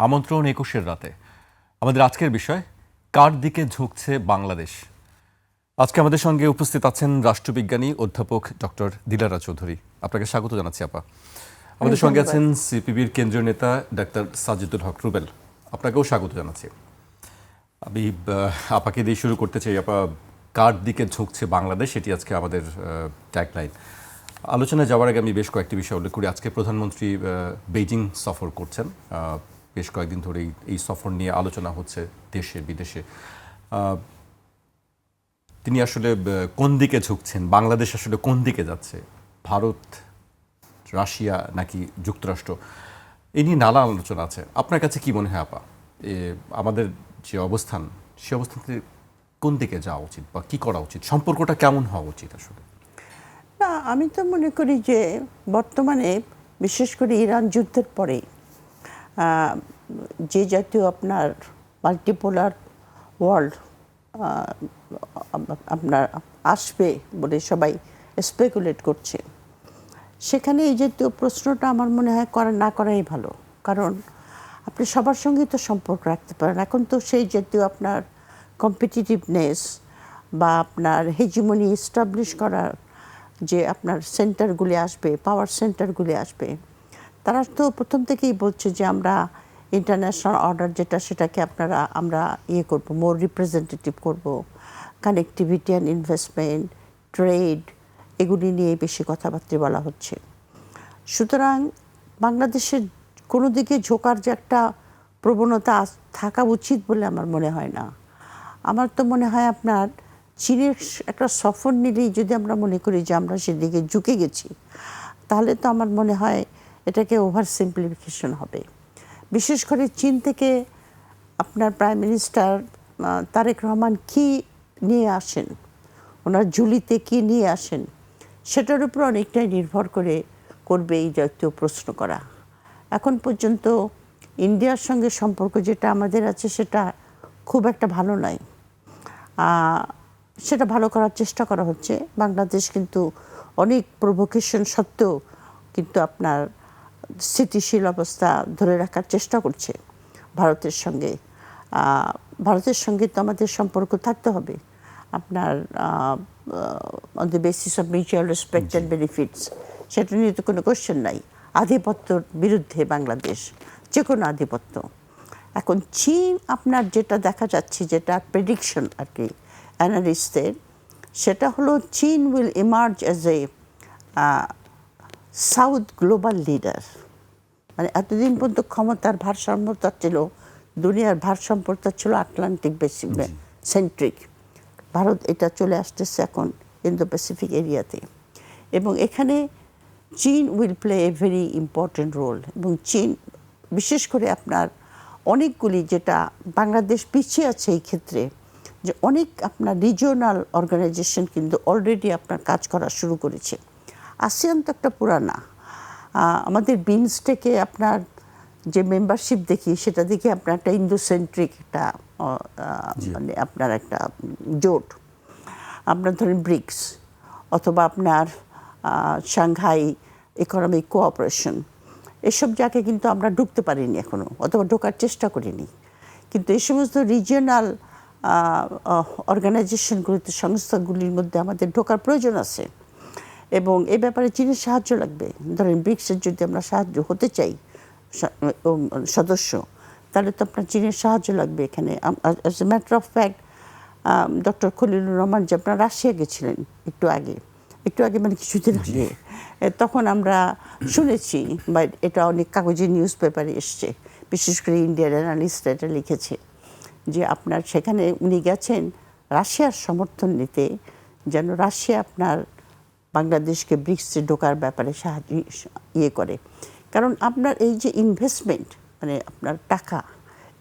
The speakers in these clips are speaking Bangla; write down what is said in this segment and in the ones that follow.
আমন্ত্রণ ২১-এর রাতে। আমাদের আজকের বিষয়, কার দিকে ঝুঁকছে বাংলাদেশ। আজকে আমাদের সঙ্গে উপস্থিত আছেন রাষ্ট্রবিজ্ঞানী অধ্যাপক ডক্টর দিলারা চৌধুরী। আপনাকে স্বাগত জানাচ্ছি আপা। আমাদের সঙ্গে আছেন সিপিবির কেন্দ্রীয় নেতা ডাক্তার সাজিদুল হক রুবেল। আপনাকেও স্বাগত জানাচ্ছি। আমি আপাকে দিয়ে শুরু করতে চাই। আপা, কার দিকে ঝুঁকছে বাংলাদেশ, এটি আজকে আমাদের ট্যাগলাইন। আলোচনায় যাওয়ার আগে আমি বেশ কয়েকটি বিষয় উল্লেখ করি। আজকে প্রধানমন্ত্রী বেইজিং সফর করছেন। বেশ কয়েকদিন ধরেই এই সফর নিয়ে আলোচনা হচ্ছে দেশে বিদেশে। তিনি আসলে কোন দিকে ঝুঁকছেন, বাংলাদেশ আসলে কোন দিকে যাচ্ছে, ভারত, রাশিয়া নাকি যুক্তরাষ্ট্র, এই নিয়ে নানা আলোচনা আছে। আপনার কাছে কি মনে হয় আপা, আমাদের যে অবস্থান, সে অবস্থান থেকে কোন দিকে যাওয়া উচিত বা কি করা উচিত, সম্পর্কটা কেমন হওয়া উচিত আসলে? না, আমি তো মনে করি যে বর্তমানে বিশেষ করে ইরান যুদ্ধের পরে যে জাতীয় আপনার মাল্টিপোলার ওয়ার্ল্ড আপনার আসবে বলে সবাই স্পেকুলেট করছে, সেখানে এই জাতীয় প্রশ্নটা আমার মনে হয় না করাই ভালো। কারণ আপনি সবার সঙ্গেই তো সম্পর্ক রাখতে পারেন। এখন তো সেই জাতীয় আপনার কম্পিটিটিভনেস বা আপনার হেজিমনি এস্টাবলিশ করার যে আপনার সেন্টারগুলি আসবে, পাওয়ার সেন্টারগুলি আসবে, তারা তো প্রথম থেকেই বলছে যে আমরা ইন্টারন্যাশনাল অর্ডার যেটা, সেটাকে আমরা করব, মোর রিপ্রেজেন্টেটিভ করব, কানেক্টিভিটি অ্যান্ড ইনভেস্টমেন্ট, ট্রেড, এগুলি নিয়ে বেশি কথাবার্তা বলা হচ্ছে। সুতরাং বাংলাদেশের কোনো দিকে ঝোঁকার যে একটা প্রবণতা থাকা উচিত বলে আমার মনে হয় না। আমার তো মনে হয় আপনার চীনের একটা সফর নিলেই যদি আমরা মনে করি যে আমরা সেদিকে ঝুঁকে গেছি, তাহলে তো আমার মনে হয় এটাকে ওভার সিম্পলিফিকেশন হবে। বিশেষ করে চীন থেকে আপনার প্রাইম মিনিস্টার তারেক রহমান কি নিয়ে আসেন, ওনার ঝুলিতে কি নিয়ে আসেন, সেটার উপর অনেকটাই নির্ভর করবে এই জাতীয় প্রশ্ন করা। এখন পর্যন্ত ইন্ডিয়ার সঙ্গে সম্পর্ক যেটা আমাদের আছে সেটা খুব একটা ভালো নয়। সেটা ভালো করার চেষ্টা করা হচ্ছে। বাংলাদেশ কিন্তু অনেক প্রভোকেশন সত্ত্বেও কিন্তু আপনার স্থিতিশীল অবস্থা ধরে রাখার চেষ্টা করছে ভারতের সঙ্গে। ভারতের সঙ্গে তো আমাদের সম্পর্ক থাকতে হবে আপনার on the basis of mutual respect and benefits. সেটা নিয়ে তো কোনো কোশ্চেন নাই। আধিপত্যর বিরুদ্ধে বাংলাদেশ, যে কোনো আধিপত্য। এখন চীন আপনার যেটা দেখা যাচ্ছে, যেটা প্রেডিকশন আর কি অ্যানালিস্টদের, সেটা হলো চীন will emerge as a south global leader. মানে এতদিন পর্যন্ত ক্ষমতার ভারসাম্যতা ছিল, দুনিয়ার ভারসাম্যতা ছিল আটলান্টিক বেসিক সেন্ট্রিক। ভারত এটা চলে আসতেছে এখন ইন্দো প্যাসিফিক এরিয়াতে, এবং এখানে চীন will play a very important role. এবং চীন বিশেষ করে আপনার অনেকগুলি, যেটা বাংলাদেশ পিছিয়ে আছে এই ক্ষেত্রে, যে অনেক আপনার রিজিওনাল অর্গানাইজেশন কিন্তু অলরেডি আপনার কাজ করা শুরু করেছে। আসিয়ান তো একটা পুরানা, আমাদের বিমস্টেকে আপনার যে মেম্বারশিপ দেখি, সেটা দেখি আপনার একটা ইন্দোসেন্ট্রিক একটা মানে আপনার একটা জোট। আপনার ধরেন ব্রিক্স, অথবা আপনার সাংহাই ইকোনমিক কোঅপারেশন, এসব জায়গায় কিন্তু আমরা ঢুকতে পারিনি এখনও, অথবা ঢোকার চেষ্টা করিনি। কিন্তু এই সমস্ত রিজিওনাল অর্গানাইজেশনগুলিতে, সংস্থাগুলির মধ্যে আমাদের ঢোকার প্রয়োজন আছে, এবং এ ব্যাপারে চীনের সাহায্য লাগবে। ধরেন ব্রিক্সের যদি আমরা সাহায্য হতে চাই সদস্য, তাহলে তো আপনার চীনের সাহায্য লাগবে এখানে। As a matter of fact, doctor Khalilur Rahman যে আপনার রাশিয়া গেছিলেন একটু আগে মানে কিছুদিন আগে, তখন আমরা শুনেছি, বা এটা অনেক কাগজে নিউজ পেপারে এসছে, বিশেষ করে ইন্ডিয়ার অ্যানালিস্টরা এটা লিখেছে, যে আপনার সেখানে উনি গেছেন রাশিয়ার সমর্থন নিতে, যেন রাশিয়া আপনার বাংলাদেশকে ব্রিক্সে ঢোকার ব্যাপারে সাহায্য করে। কারণ আপনার এই যে ইনভেস্টমেন্ট, মানে আপনার টাকা,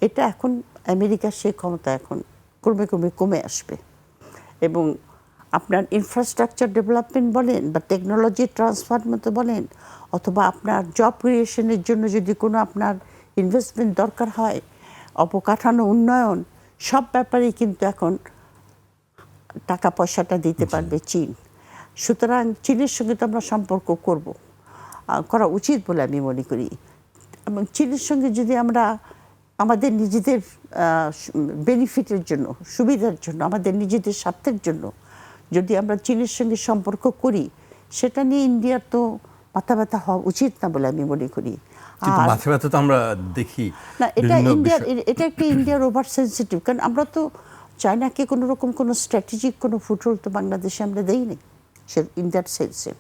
এটা এখন আমেরিকার সেই ক্ষমতা এখন ক্রমে ক্রমে কমে আসবে। এবং আপনার ইনফ্রাস্ট্রাকচার ডেভেলপমেন্ট বলেন, বা টেকনোলজি ট্রান্সফার মতো বলেন, অথবা আপনার জব ক্রিয়েশনের জন্য যদি কোনো আপনার ইনভেস্টমেন্ট দরকার হয়, অবকাঠামো উন্নয়ন, সব ব্যাপারেই কিন্তু এখন টাকা পয়সাটা দিতে পারবে চীন। সুতরাং চীনের সঙ্গে তো আমরা সম্পর্ক করা উচিত বলে আমি মনে করি। এবং চীনের সঙ্গে যদি আমরা আমাদের নিজেদের বেনিফিটের জন্য, সুবিধার জন্য, আমাদের নিজেদের স্বার্থের জন্য যদি আমরা চীনের সঙ্গে সম্পর্ক করি, সেটা নিয়ে ইন্ডিয়ার তো মাথা ব্যথা হওয়া উচিত না বলে আমি মনে করি। কিন্তু মাথা ব্যথা তো আমরা দেখি না, এটা বিভিন্ন ইন্ডিয়ার, বিষয়- এটা একটা ইন্ডিয়ার ওভার সেন্সিটিভ, কারণ আমরা তো চায়নাকে কোনো রকম কোনো স্ট্র্যাটেজিক কোনো ফুটহোল্ড তো বাংলাদেশে আমরা দেইনি সে ইন দ্যাট সেন্সে,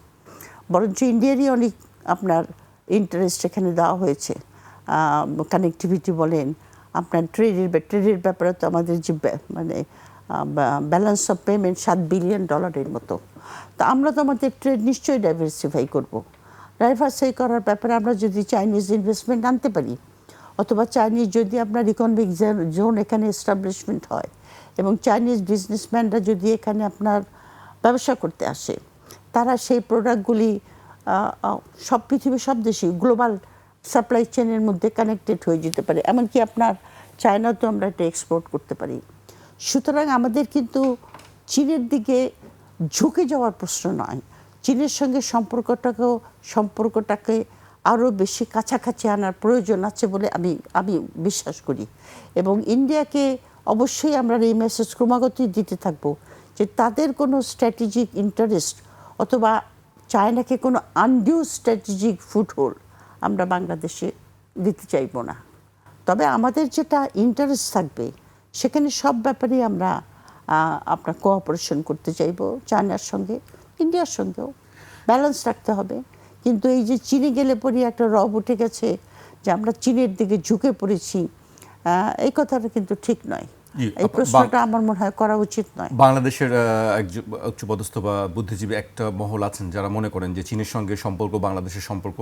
বরঞ্চ ইন্ডিয়ারই অনেক আপনার ইন্টারেস্ট এখানে দেওয়া হয়েছে। কানেক্টিভিটি বলেন, আপনার ট্রেডের ব্যাপারে তো আমাদের যে মানে ব্যালেন্স অফ পেমেন্ট $7 বিলিয়ন মতো, তো আমরা তো আমাদের ট্রেড নিশ্চয়ই ডাইভার্সিফাই করব। ডাইভার্সিফাই করার ব্যাপারে আমরা যদি চাইনিজ ইনভেস্টমেন্ট আনতে পারি, অথবা চাইনিজ যদি আপনার ইকোনমিক জোন এখানে এস্টাবলিশমেন্ট হয় এবং চাইনিজ বিজনেসম্যানরা যদি এখানে আপনার ব্যবসা করতে আসে, তারা সেই প্রোডাক্টগুলি সব পৃথিবীর সব দেশে গ্লোবাল সাপ্লাই চেনের মধ্যে কানেক্টেড হয়ে যেতে পারে, এমনকি আপনার চায়নাতেও আমরা এটা এক্সপোর্ট করতে পারি। সুতরাং আমাদের কিন্তু চীনের দিকে ঝুঁকে যাওয়ার প্রশ্ন নয়, চীনের সঙ্গে সম্পর্কটাকে আরও বেশি কাছাকাছি আনার প্রয়োজন আছে বলে আমি বিশ্বাস করি। এবং ইন্ডিয়াকে অবশ্যই আমরা এই মেসেজ ক্রমাগতই দিতে থাকবো যে তাদের কোনো স্ট্র্যাটেজিক ইন্টারেস্ট অথবা চায়নাকে কোনো আনডিউ স্ট্র্যাটেজিক ফুটহোল্ড আমরা বাংলাদেশে দিতে চাইব না। তবে আমাদের যেটা ইন্টারেস্ট থাকবে সেখানে সব ব্যাপারেই আমরা আপনার কোঅপারেশন করতে চাইব, চায়নার সঙ্গে, ইন্ডিয়ার সঙ্গেও ব্যালেন্স রাখতে হবে। কিন্তু এই যে চীনে গেলে পরে একটা রব উঠে গেছে যে আমরা চীনের দিকে ঝুঁকে পড়েছি, এই কথাটা কিন্তু ঠিক নয়। এই প্রশ্নটা আমার মনে হয় করা উচিত নয়। বাংলাদেশের একজন উচ্চপদস্থ বা বুদ্ধিজীবী একটা মহল আছেন যারা মনে করেন যে চীনের সঙ্গে সম্পর্ক, বাংলাদেশের সম্পর্ক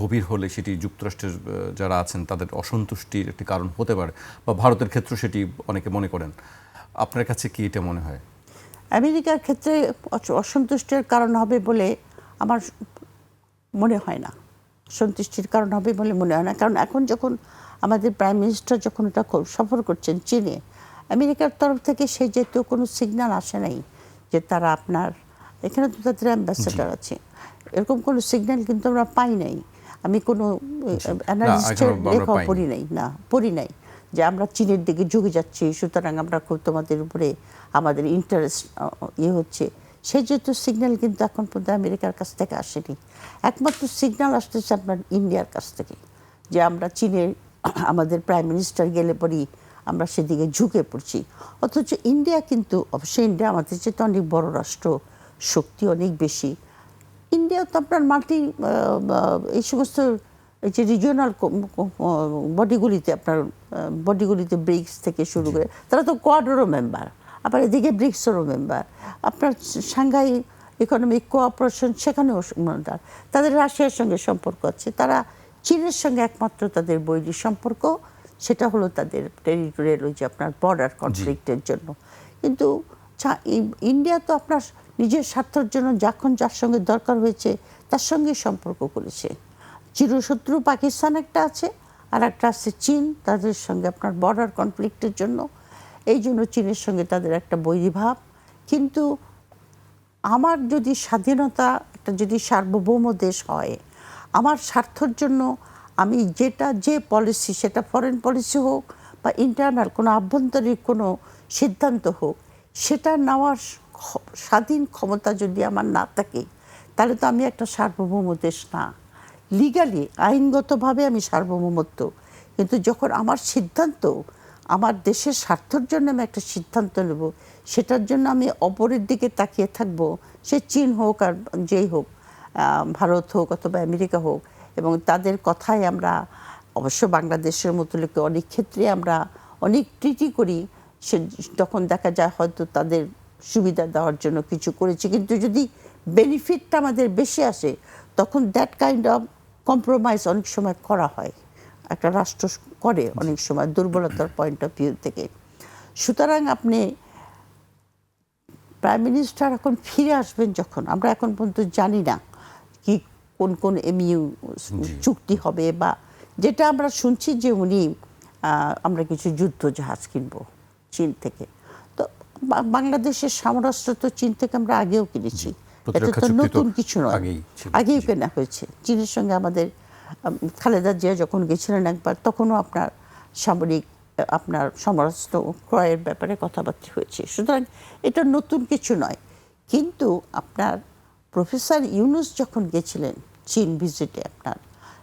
গভীর হলে সেটি যুক্তরাষ্ট্রের যারা আছেন তাদের অসন্তুষ্টির একটি কারণ হতে পারে, বা ভারতের ক্ষেত্রে সেটি অনেকে মনে করেন। আপনার কাছে কি এটা মনে হয়? আমেরিকার ক্ষেত্রে অসন্তুষ্টির কারণ হবে বলে আমার মনে হয় না, সন্তুষ্টির কারণ হবে বলে মনে হয় না। কারণ এখন যখন আমাদের প্রাইম মিনিস্টার যখন এটা সফর করছেন চীনে, আমেরিকার তরফ থেকে সেই জাতীয় কোনো সিগন্যাল আসে নাই যে তারা আপনার এখানে তো তাদের অ্যাম্বাসেডার আছে, এরকম কোনো সিগন্যাল কিন্তু আমরা পাই নাই। আমি কোনো অ্যানালিস্টের লেখাও পড়ি নাই যে আমরা চীনের দিকে ঝুঁকে যাচ্ছি, সুতরাং আমরা খুব তোমাদের উপরে আমাদের ইন্টারেস্ট হচ্ছে। সেই যেহেতু সিগন্যাল কিন্তু এখন পর্যন্ত আমেরিকার কাছ থেকে আসেনি। একমাত্র সিগন্যাল আসতেছে আপনার ইন্ডিয়ার কাছ থেকে, যে আমরা চীনের আমাদের প্রাইম মিনিস্টার গেলে পরই আমরা সেদিকে ঝুঁকে পড়ছি। অথচ ইন্ডিয়া কিন্তু, অবশ্যই ইন্ডিয়া আমাদের চেয়ে তো অনেক বড় রাষ্ট্র, শক্তি অনেক বেশি। ইন্ডিয়া তো আপনার এই সমস্ত এই যে রিজিওনাল বডিগুলিতে ব্রিক্স থেকে শুরু করে, তারা তো কোয়াডেরও মেম্বার, আবার এদিকে ব্রিক্সেরও মেম্বার, আপনার সাংঘাই ইকোনমিক কোঅপারেশন সেখানেও মেম্বার। তাদের রাশিয়ার সঙ্গে সম্পর্ক আছে, তারা চীনের সঙ্গে একমাত্র তাদের বৈরী সম্পর্ক সেটা হলো তাদের টেরিটোরিয়াল ওই যে আপনার বর্ডার কনফ্লিক্টের জন্য। কিন্তু ইন্ডিয়া তো আপনার নিজের স্বার্থের জন্য যখন যার সঙ্গে দরকার হয়েছে তার সঙ্গে সম্পর্ক করেছে। চিরশত্রু পাকিস্তান একটা আছে, আর একটা আছে চীন, তাদের সঙ্গে আপনার বর্ডার কনফ্লিক্টের জন্য, এই জন্য চীনের সঙ্গে তাদের একটা বৈরীভাব। কিন্তু আমার যদি স্বাধীনতা, একটা যদি সার্বভৌম দেশ হয়, আমার স্বার্থের জন্য আমি যে পলিসি, সেটা ফরেন পলিসি হোক বা ইন্টারনাল কোনো আভ্যন্তরীণ কোনো সিদ্ধান্ত হোক, সেটা নেওয়ার স্বাধীন ক্ষমতা যদি আমার না থাকে, তাহলে তো আমি একটা সার্বভৌম দেশ না। লিগালি, আইনগতভাবে আমি সার্বভৌমত্ব, কিন্তু যখন আমার সিদ্ধান্ত আমার দেশের স্বার্থের জন্য আমি একটা সিদ্ধান্ত নেব, সেটার জন্য আমি অপরের দিকে তাকিয়ে থাকবো, সে চীন হোক আর যেই হোক, ভারত হোক অথবা আমেরিকা হোক, এবং তাদের কথায় আমরা অবশ্য বাংলাদেশের মতো লোকে অনেক ক্ষেত্রে আমরা অনেক ট্রিটি করি, সে তখন দেখা যায় হয়তো তাদের সুবিধা দেওয়ার জন্য কিছু করেছি, কিন্তু যদি বেনিফিটটা আমাদের বেশি আসে তখন দ্যাট কাইন্ড অফ কম্প্রোমাইজ অনেক সময় করা হয়, একটা রাষ্ট্র করে অনেক সময় দুর্বলতার পয়েন্ট অফ ভিউ থেকে। সুতরাং আপনি প্রাইম মিনিস্টার এখন ফিরে আসবেন যখন, আমরা এখন পর্যন্ত জানি না কি কোন এমইউ চুক্তি হবে, বা যেটা আমরা শুনছি যে উনি আমরা কিছু যুদ্ধ জাহাজ কিনবো চীন থেকে। তো বাংলাদেশের সমরাস্ত্র তো চীন থেকে আমরা আগেও কিনেছি, এটা তো নতুন কিছু নয়, আগেই কেনা হয়েছে। চীনের সঙ্গে আমাদের খালেদা জিয়া যখন গেছিলেন একবার, তখনও আপনার সামরিক আপনার সমরাস্ত্র ক্রয়ের ব্যাপারে কথাবার্তা হয়েছে। সুতরাং এটা নতুন কিছু নয়। কিন্তু আপনার প্রফেসর ইউনুস যখন গেছিলেন চীন ভিজিটে, আপনার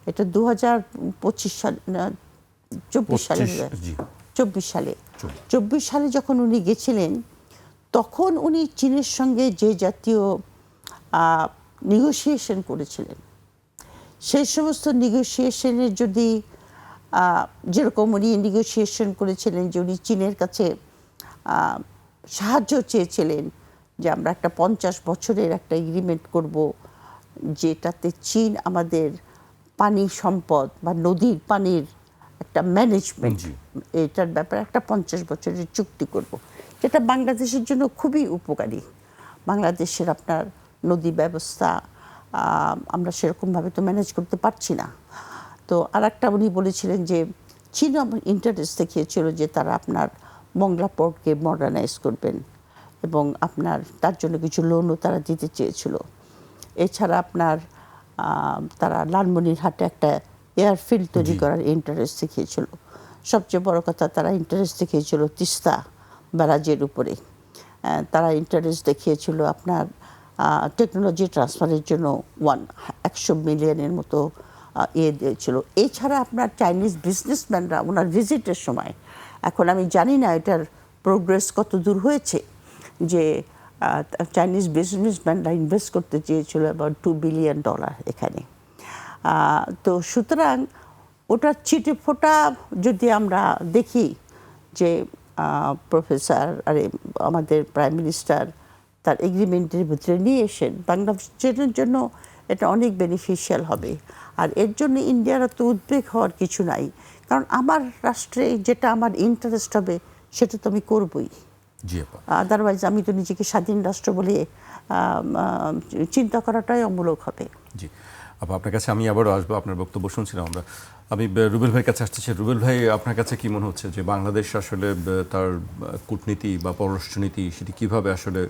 এটা 2025 সাল 24 সালে, 24 সালে যখন উনি গেছিলেন, তখন উনি চীনের সঙ্গে যে জাতীয় নেগোসিয়েশন করেছিলেন, সেই সমস্ত নেগোসিয়েশনের যদি যেরকম উনি নেগোসিয়েশন করেছিলেন যে উনি চীনের কাছে সাহায্য চেয়েছিলেন যে আমরা একটা 50 বছরের একটা এগ্রিমেন্ট করব, যেটাতে চীন আমাদের পানি সম্পদ বা নদীর পানির একটা ম্যানেজমেন্ট, এটার ব্যাপারে একটা 50 বছরের চুক্তি করব, যেটা বাংলাদেশের জন্য খুবই উপকারী। বাংলাদেশের আপনার নদী ব্যবস্থা আমরা সেরকমভাবে তো ম্যানেজ করতে পারছি না। তো আর একটা উনি বলেছিলেন যে চীন ইন্টারেস্ট দেখিয়েছিল যে তারা আপনার মংলা পোর্টকে মডার্নাইজ করবেন এবং আপনার তার জন্য কিছু লোনও তারা দিতে চেয়েছিল। এছাড়া আপনার তারা লালমনিরহাটে একটা এয়ারফিল্ড তৈরি করার ইন্টারেস্ট দেখিয়েছিল। সবচেয়ে বড় কথা, তারা ইন্টারেস্ট দেখিয়েছিল তিস্তা ব্যারাজের উপরে। তারা ইন্টারেস্ট দেখিয়েছিল আপনার টেকনোলজি ট্রান্সফারের জন্য 100 মিলিয়নের মতো দিয়েছিল। এছাড়া আপনার চাইনিজ বিজনেসম্যানরা ওনার ভিজিটের সময়, এখন আমি জানি না এটার প্রোগ্রেস কত দূর হয়েছে, যে চাইনিজ বিজনেসম্যানরা ইনভেস্ট করতে চেয়েছিল অ্যাবাউট $2 বিলিয়ন এখানে। তো সুতরাং ওটা ছিটে ফোটা যদি আমরা দেখি যে প্রফেসর আমাদের প্রাইম মিনিস্টার তার এগ্রিমেন্টের ভিতরে নিয়ে এসেন, বাংলাদেশের জন্য এটা অনেক বেনিফিশিয়াল হবে। আর এর জন্য ইন্ডিয়ার তো উদ্বেগ হওয়ার কিছু নাই, কারণ আমার রাষ্ট্রে যেটা আমার ইন্টারেস্ট হবে সেটা তো আমি করবই। আদারওয়াইজ আমি তো নিজেকে স্বাধীন রাষ্ট্র বলে চিন্তা করাটাই অমূলক হবে। জি আপা, আপনার কাছে আমি আবারও আসবো। আপনার বক্তব্য শুনছিলাম আমরা। আমি রুবেল ভাইয়ের কাছে আসতেছি। রুবেল ভাই, আপনার কাছে কি মনে হচ্ছে যে বাংলাদেশ আসলে তার কূটনীতি বা পররাষ্ট্রনীতি সেটি কীভাবে আসলে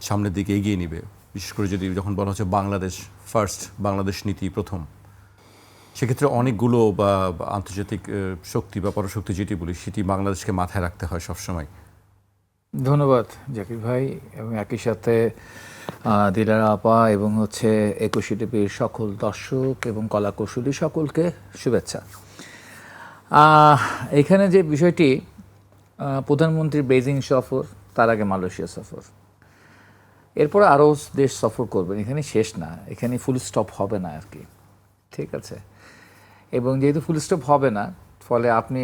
সামনের দিকে এগিয়ে নেবে? বিশেষ করে যদি যখন বলা হচ্ছে বাংলাদেশ ফার্স্ট, বাংলাদেশ নীতি প্রথম, সেক্ষেত্রে অনেকগুলো বা আন্তর্জাতিক শক্তি বা পরশক্তি যেটি বলি সেটি বাংলাদেশকে মাথায় রাখতে হয় সবসময়। ধন্যবাদ জাকির ভাই, এবং একই সাথে দিলারা আপা এবং 21 টিভির সকল দর্শক এবং কলাকৌশলী সকলকে শুভেচ্ছা। এখানে যে বিষয়টি, প্রধানমন্ত্রীর বেইজিং সফর, তার আগে মালয়েশিয়া সফর, এরপরে আরও দেশ সফর করবেন, এখানে শেষ না, এখানে ফুল স্টপ হবে না আর কি, ঠিক আছে। এবং যেহেতু ফুল স্টপ হবে না, ফলে আপনি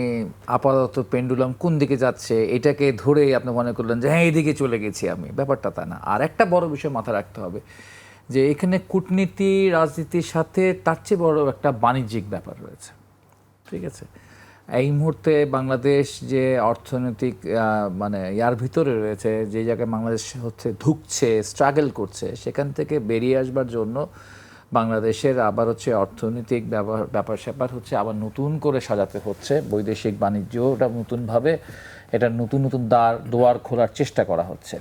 আপাতত পেন্ডুলাম কোন দিকে যাচ্ছে এটাকে ধরেই আপনি মনে করলেন যে হ্যাঁ এইদিকে চলে গেছি আমি, ব্যাপারটা তা না। আর একটা বড় বিষয় মাথায় রাখতে হবে যে এখানে কূটনীতি রাজনীতির সাথে তার চেয়ে বড় একটা বাণিজ্যিক ব্যাপার রয়েছে, ঠিক আছে। এই মুহূর্তে বাংলাদেশ যে অর্থনৈতিক মানে ইয়ার ভিতরে রয়েছে, যে জায়গায় বাংলাদেশ ধুঁকছে, স্ট্রাগল করছে, সেখান থেকে বেরিয়ে আসবার জন্য বাংলাদেশের আবার অর্থনৈতিক ব্যাপার স্যাপার আবার নতুন করে সাজাতে হচ্ছে। বৈদেশিক বাণিজ্যটা নতুনভাবে, এটা নতুন নতুন দুয়ার খোলার চেষ্টা করা হচ্ছে,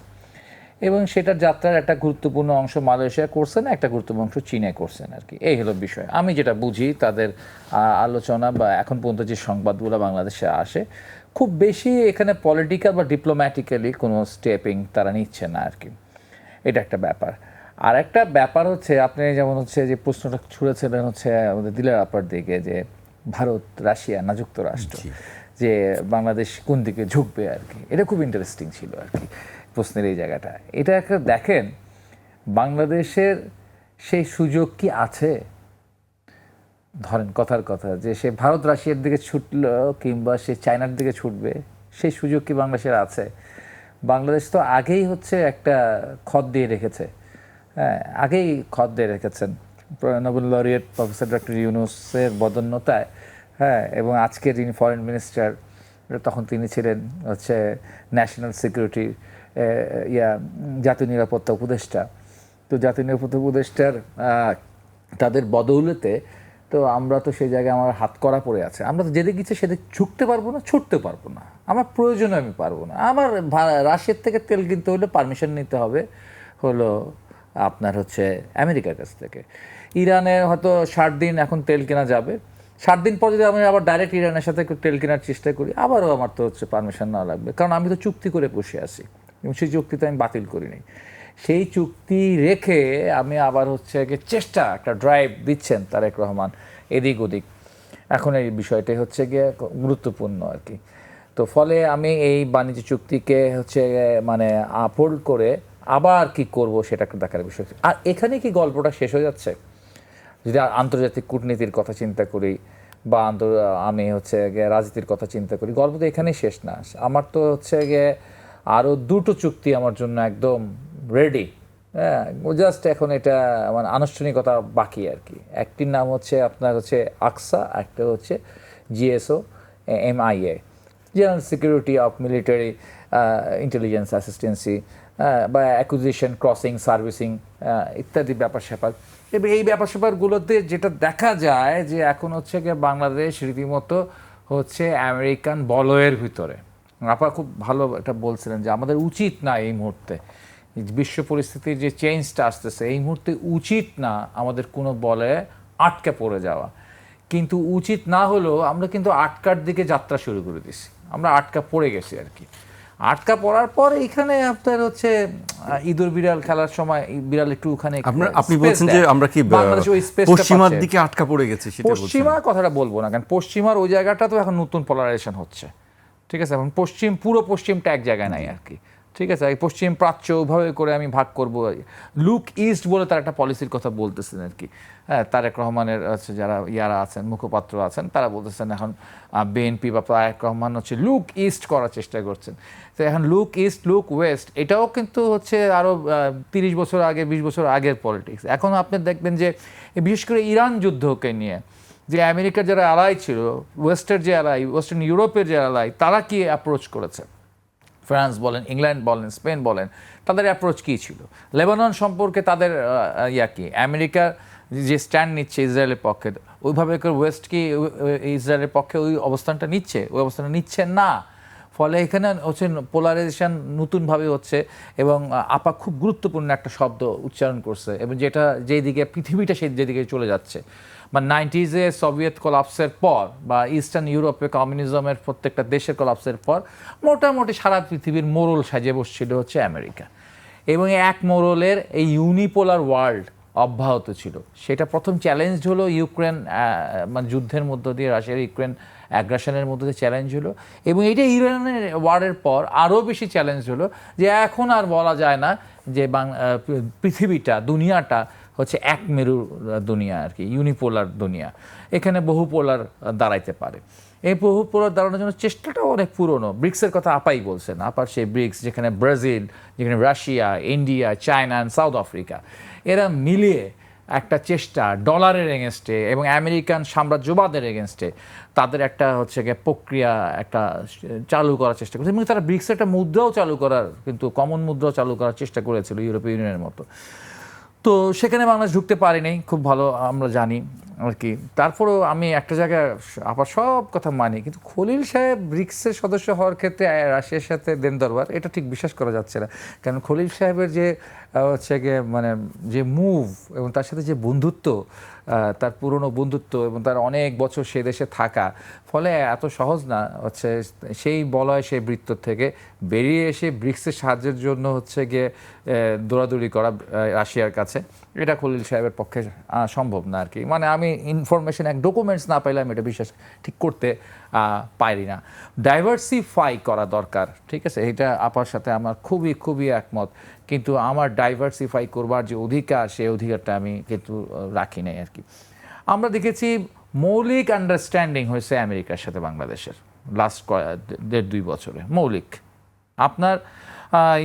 এবং সেটার যাত্রার একটা গুরুত্বপূর্ণ অংশ মালয়েশিয়া করছেন, একটা গুরুত্বপূর্ণ অংশ চীনে করছেন আর কি। এই হলো বিষয়। আমি যেটা বুঝি তাদের আলোচনা বা এখন পর্যন্ত যে সংবাদগুলো বাংলাদেশে আসে, খুব বেশি এখানে পলিটিক্যাল বা ডিপ্লোম্যাটিক্যালি কোনো স্টেপিং তারা নিচ্ছে না আর কি। এটা একটা ব্যাপার। আর একটা ব্যাপার আপনি যেমন যে প্রশ্নটা ছুড়েছিলেন আমাদের দিলার আপার দিকে, যে ভারত, রাশিয়া না যুক্তরাষ্ট্র, যে বাংলাদেশ কোন দিকে ঝুঁকবে আর কি, এটা খুব ইন্টারেস্টিং ছিল আর কি প্রশ্নের এই জায়গাটা। এটা একটা দেখেন, বাংলাদেশের সেই সুযোগ কি আছে? ধরেন কথার কথা যে সে ভারত রাশিয়ার দিকে ছুটলো কিংবা সে চায়নার দিকে ছুটবে, সেই সুযোগ কি বাংলাদেশের আছে? বাংলাদেশ তো আগেই একটা খত দিয়ে রেখেছে, হ্যাঁ, আগেই খত দিয়ে রেখেছেন নোবেল লরিয়েট প্রফেসর ডক্টর ইউনূসের বদন্যতায়, হ্যাঁ। এবং আজকের যিনি ফরেন মিনিস্টার, তখন তিনি ছিলেন ন্যাশনাল সিকিউরিটির জাতীয় নিরাপত্তা উপদেষ্টা। তো জাতীয় নিরাপত্তা উপদেষ্টার তাদের বদৌলতে তো আমরা তো সেই জায়গায় আমার হাত করা পড়ে আছে। আমরা তো যেদিকে ইচ্ছে সেদিকে ঝুঁকতে পারবো না, ছুটতে পারবো না, আমার প্রয়োজনে আমি পারবো না। আমার রাশিয়ার থেকে তেল কিনতে হলে পারমিশন নিতে হবে আপনার আমেরিকার কাছ থেকে। ইরানের হয়তো 60 দিন এখন তেল কেনা যাবে, 7 দিন পর যদি আমি আবার ডাইরেক্ট ইরানের সাথে তেল কেনার চেষ্টা করি, আবারও আমার তো হচ্ছে পারমিশন নেওয়া লাগবে, কারণ আমি তো চুক্তি করে বসে আছি এবং সেই চুক্তিতে আমি বাতিল করিনি। সেই চুক্তি রেখে আমি আবার হচ্ছে চেষ্টা, একটা ড্রাইভ দিচ্ছেন তারেক রহমান এদিক ওদিক। এখন এই বিষয়টাই হচ্ছে গিয়ে গুরুত্বপূর্ণ আর কি। তো ফলে আমি এই বাণিজ্য চুক্তিকে হচ্ছে মানে আপহোল্ড করে আবার কি করব সেটা একটা দেখার বিষয়। আর এখানে কি গল্পটা শেষ হয়ে যাচ্ছে? যদি আন্তর্জাতিক কূটনীতির কথা চিন্তা করি বা আমি হচ্ছে গিয়ে রাজনীতির কথা চিন্তা করি, গল্প তো এখানেই শেষ না। আমার তো হচ্ছে গিয়ে আরও 2টো চুক্তি আমার জন্য একদম রেডি। হ্যাঁ, জাস্ট এখন এটা মানে আনুষ্ঠানিকতা বাকি আর কি। একটির নাম হচ্ছে আপনার হচ্ছে আকসা, একটা হচ্ছে জিএসও MIA, general security of military intelligence assistancy বা অ্যাকুইজিশন, ক্রসিং, সার্ভিসিং ইত্যাদি ব্যাপার স্যাপার। এবং এই ব্যাপার স্যাপারগুলোতে যেটা দেখা যায় যে এখন হচ্ছে গিয়ে বাংলাদেশ রীতিমতো হচ্ছে আমেরিকান বলয়ের ভিতরে। আপা খুব ভালো এটা বলছিলেন যে আমাদের উচিত না এই মুহূর্তে, বিশ্ব পরিস্থিতির যে চেঞ্জটা আসতেছে, এই মুহূর্তে উচিত না আমাদের কোনো বলে আটকে পড়ে যাওয়া। কিন্তু উচিত না হলেও আমরা কিন্তু আটকার দিকে যাত্রা শুরু করে দিছি, আমরা আটকা পড়ে গেছি আর কি। আটকা পড়ার পর এখানে আপনার হচ্ছে ইঁদুর বিড়াল খেলার সময় বিড়াল একটু ওখানে আপনি বলছেন যে আমরা কি পশ্চিমার দিকে আটকা পড়ে গেছি, সেটা বলছেন? পশ্চিমা কথাটা বলবো না, কারণ পশ্চিমার ওই জায়গাটা তো এখন নতুন পোলারাইজেশন হচ্ছে, ঠিক আছে? এখন পুরো পশ্চিমটা এক জায়গায় নাই আর কি, ঠিক আছে? এই পশ্চিম প্রাচ্য ওইভাবে করে আমি ভাগ করব। লুক ইস্ট বলে তার একটা পলিসির কথা বলতেছেন আর কি। হ্যাঁ, তারেক রহমানের হচ্ছে যারা ইয়ারা আছেন, মুখপাত্র আছেন, তারা বলতেছেন এখন বিএনপি বা তারেক রহমান হচ্ছে লুক ইস্ট করার চেষ্টা করছেন। তো এখন লুক ইস্ট, লুক ওয়েস্ট, এটাও কিন্তু হচ্ছে আরও 30 বছর আগে, 20 বছর আগের পলিটিক্স। এখন আপনি দেখবেন যে বিশেষ করে ইরান যুদ্ধকে নিয়ে যে আমেরিকার যারা অ্যালাই ছিল, ওয়েস্টের যে অ্যালাই, ওয়েস্টার্ন ইউরোপের যে অ্যালাই, তারা কি অ্যাপ্রোচ করেছে? ফ্রান্স বলেন, ইংল্যান্ড বলেন, স্পেন বলেন, তাদের অ্যাপ্রোচ কী ছিল? লেবানন সম্পর্কে তাদের কি? আমেরিকার যে স্ট্যান্ড নিচ্ছে ইসরায়েলের পক্ষে, ওইভাবে করে ওয়েস্ট কি ইসরায়েলের পক্ষে ওই অবস্থানটা নিচ্ছে? ওই অবস্থানটা নিচ্ছে না। ফলে এখানে হচ্ছে পোলারাইজেশন নতুনভাবে হচ্ছে। এবং আপা খুব গুরুত্বপূর্ণ একটা শব্দ উচ্চারণ করছে, এবং যেটা যেদিকে পৃথিবীটা সেই যেদিকে চলে যাচ্ছে, বা 90s-এ সোভিয়েত কোলাপসের পর বা ইস্টার্ন ইউরোপে কমিউনিজমের প্রত্যেকটা দেশের কোলাপসের পর মোটামুটি সারা পৃথিবীর মোড়ল সাজিয়ে বসছিল হচ্ছে আমেরিকা। এবং এক মোড়লের এই ইউনিপোলার ওয়ার্ল্ড অব্যাহত ছিল। সেটা প্রথম চ্যালেঞ্জ হলো ইউক্রেন মানে যুদ্ধের মধ্য দিয়ে, রাশিয়ার ইউক্রেন অ্যাগ্রাশনের মধ্যে দিয়ে চ্যালেঞ্জ হলো। এবং এটা ইরানের ওয়ারের পর আরও বেশি চ্যালেঞ্জ হলো যে এখন আর বলা যায় না যে পৃথিবীটা, দুনিয়াটা হচ্ছে এক মেরুর দুনিয়া আর কি, ইউনিপোলার দুনিয়া। এখানে বহু পোলার দাঁড়াইতে পারে। এই বহু পোলার দাঁড়ানোর জন্য চেষ্টাটাও অনেক পুরনো। ব্রিক্সের কথা আপাই বলছেন, আপার সেই ব্রিক্স, যেখানে ব্রাজিল, যেখানে Russia, India, China and south Africa, এরা মিলিয়ে একটা চেষ্টা ডলারের এগেনস্টে এবং আমেরিকান সাম্রাজ্যবাদের এগেনস্টে তাদের একটা হচ্ছে গিয়ে প্রক্রিয়া একটা চালু করার চেষ্টা করেছে। এবং তারা ব্রিক্সের একটা মুদ্রাও চালু করার, কিন্তু কমন মুদ্রাও চালু করার চেষ্টা করেছিল ইউরোপীয় ইউনিয়নের মতো। তো সেখানে বাংলাদেশ ঢুকতে পারেনি, খুব ভালো আমরা জানি আর কি। তারপরেও আমি একটা জায়গায় আবার সব কথা মানি, কিন্তু খলিল সাহেব ব্রিক্সের সদস্য হওয়ার ক্ষেত্রে রাশিয়ার সাথে দেন দরবার, এটা ঠিক বিশ্বাস করা যাচ্ছে না। কারণ খলিল সাহেবের যে হচ্ছে গিয়ে মানে যে মুভ এবং তার সাথে যে বন্ধুত্ব, তার পুরনো বন্ধুত্ব এবং তার অনেক বছর সে দেশে থাকা, ফলে এত সহজ না হচ্ছে সেই বলয়, সেই বৃত্ত থেকে বেরিয়ে এসে ব্রিক্সের সাহায্যের জন্য হচ্ছে গিয়ে দৌড়াদৌড়ি করা রাশিয়ার কাছে। এটা খলিল সাহেবের পক্ষে সম্ভব না আর কি। মানে আমি ইনফরমেশন, এক ডকুমেন্টস না পাইলে আমি এটা বিশ্বাস ঠিক করতে পারি না। ডাইভার্সিফাই করা দরকার, ঠিক আছে? এটা আপার সাথে আমার খুবই খুবই একমত। কিন্তু আমার ডাইভার্সিফাই করবার যে অধিকার, সেই অধিকারটা আমি কিন্তু রাখি নাই আর কি। আমরা দেখেছি মৌলিক আন্ডারস্ট্যান্ডিং হয়েছে আমেরিকার সাথে বাংলাদেশের লাস্ট 1.5-2 বছরে, মৌলিক। আপনার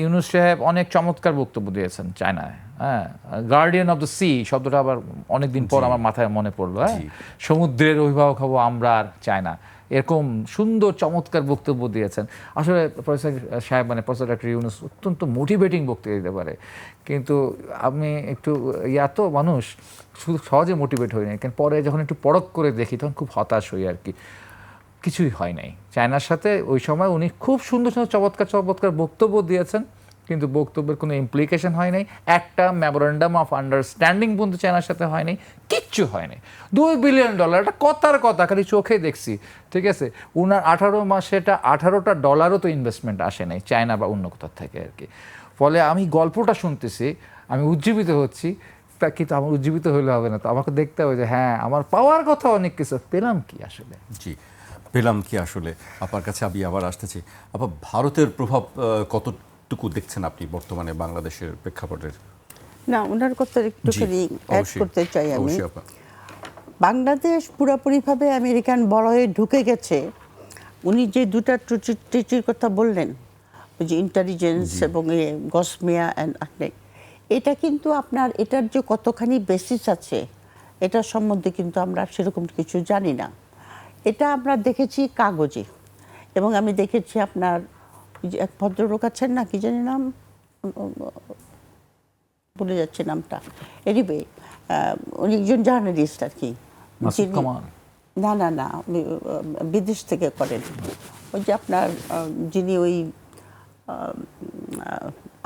ইউনূস সাহেব অনেক চমৎকার বক্তব্য দিয়েছেন চায়নায়। হ্যাঁ, গার্ডিয়ান অফ দ্য সি শব্দটা আবার অনেকদিন পর আমার মাথায় মনে পড়লো। হ্যাঁ, সমুদ্রের অভিভাবক হবো আমরা আর চায়না, এরকম সুন্দর চমৎকার বক্তব্য দিয়েছেন। আসলে প্রফেসর সাহেব মানে প্রফেসর ডক্টর ইউনূস অত্যন্ত মোটিভেটিং বক্তব্য দিতে পারে, কিন্তু আমি একটু এত মানুষ শুধু সহজে মোটিভেট হই না, কারণ পরে যখন একটু পরখ করে দেখি তখন খুব হতাশ হই আর কি। কিছুই হয় নাই চায়নার সাথে। ওই সময় উনি খুব সুন্দর সুন্দর চমৎকার চমৎকার বক্তব্য দিয়েছেন, কিন্তু বক্তব্যের কোনো ইমপ্লিকেশন হয় নাই। একটা মেমোরেন্ডাম অফ আন্ডারস্ট্যান্ডিং পর্যন্ত চায়নার সাথে হয় নাই। কিচ্ছু হয়নি। $2 বিলিয়ন, এটা কথার কথা, খালি চোখে দেখছি, ঠিক আছে। উনার 18 মাসে এটা $18 তো ইনভেস্টমেন্ট আসে নাই চায়না বা অন্য কোথাও থেকে আর কি। ফলে আমি গল্পটা শুনতেছি, আমি উজ্জীবিত হচ্ছি, তা কিন্তু আমার উজ্জীবিত হলে হবে না, তো আমাকে দেখতে হবে যে হ্যাঁ আমার পাওয়ার কথা অনেক কিছু, পেলাম কি আসলে। জি, পেলাম কি আসলে। আপনার কাছে আমি আবার আসতেছি। আপা, ভারতের প্রভাব কতটুকু দেখছেন আপনি বর্তমানে বাংলাদেশের প্রেক্ষাপটের? না, ওনার কথা একটুখানি অ্যাড অবশ্যই, করতে চাই আমি। অবশ্যই আপা। বাংলাদেশ পুরোপুরিভাবে আমেরিকান বলয়ে ঢুকে গেছে। উনি যে দুটা ট্রিটির কথা বললেন, ওই যে ইন্টেলিজেন্স এবং গসমিয়া অ্যান্ড এটা কিন্তু আপনার এটার যে কতখানি বেসিস আছে এটা সম্বন্ধে কিন্তু আমরা সেরকম কিছু জানি না। এটা আমরা দেখেছি কাগজে, এবং আমি দেখেছি আপনার ওই যে এক ভদ্রলোক আছেন না, কি জানি নাম, ভুলে যাচ্ছে নামটা, এনিওয়ে উনি একজন জার্নালিস্ট আর কি। মাসুদ কামাল? না না না, উনি বিদেশ থেকে করেন। ওই যে আপনার যিনি ওই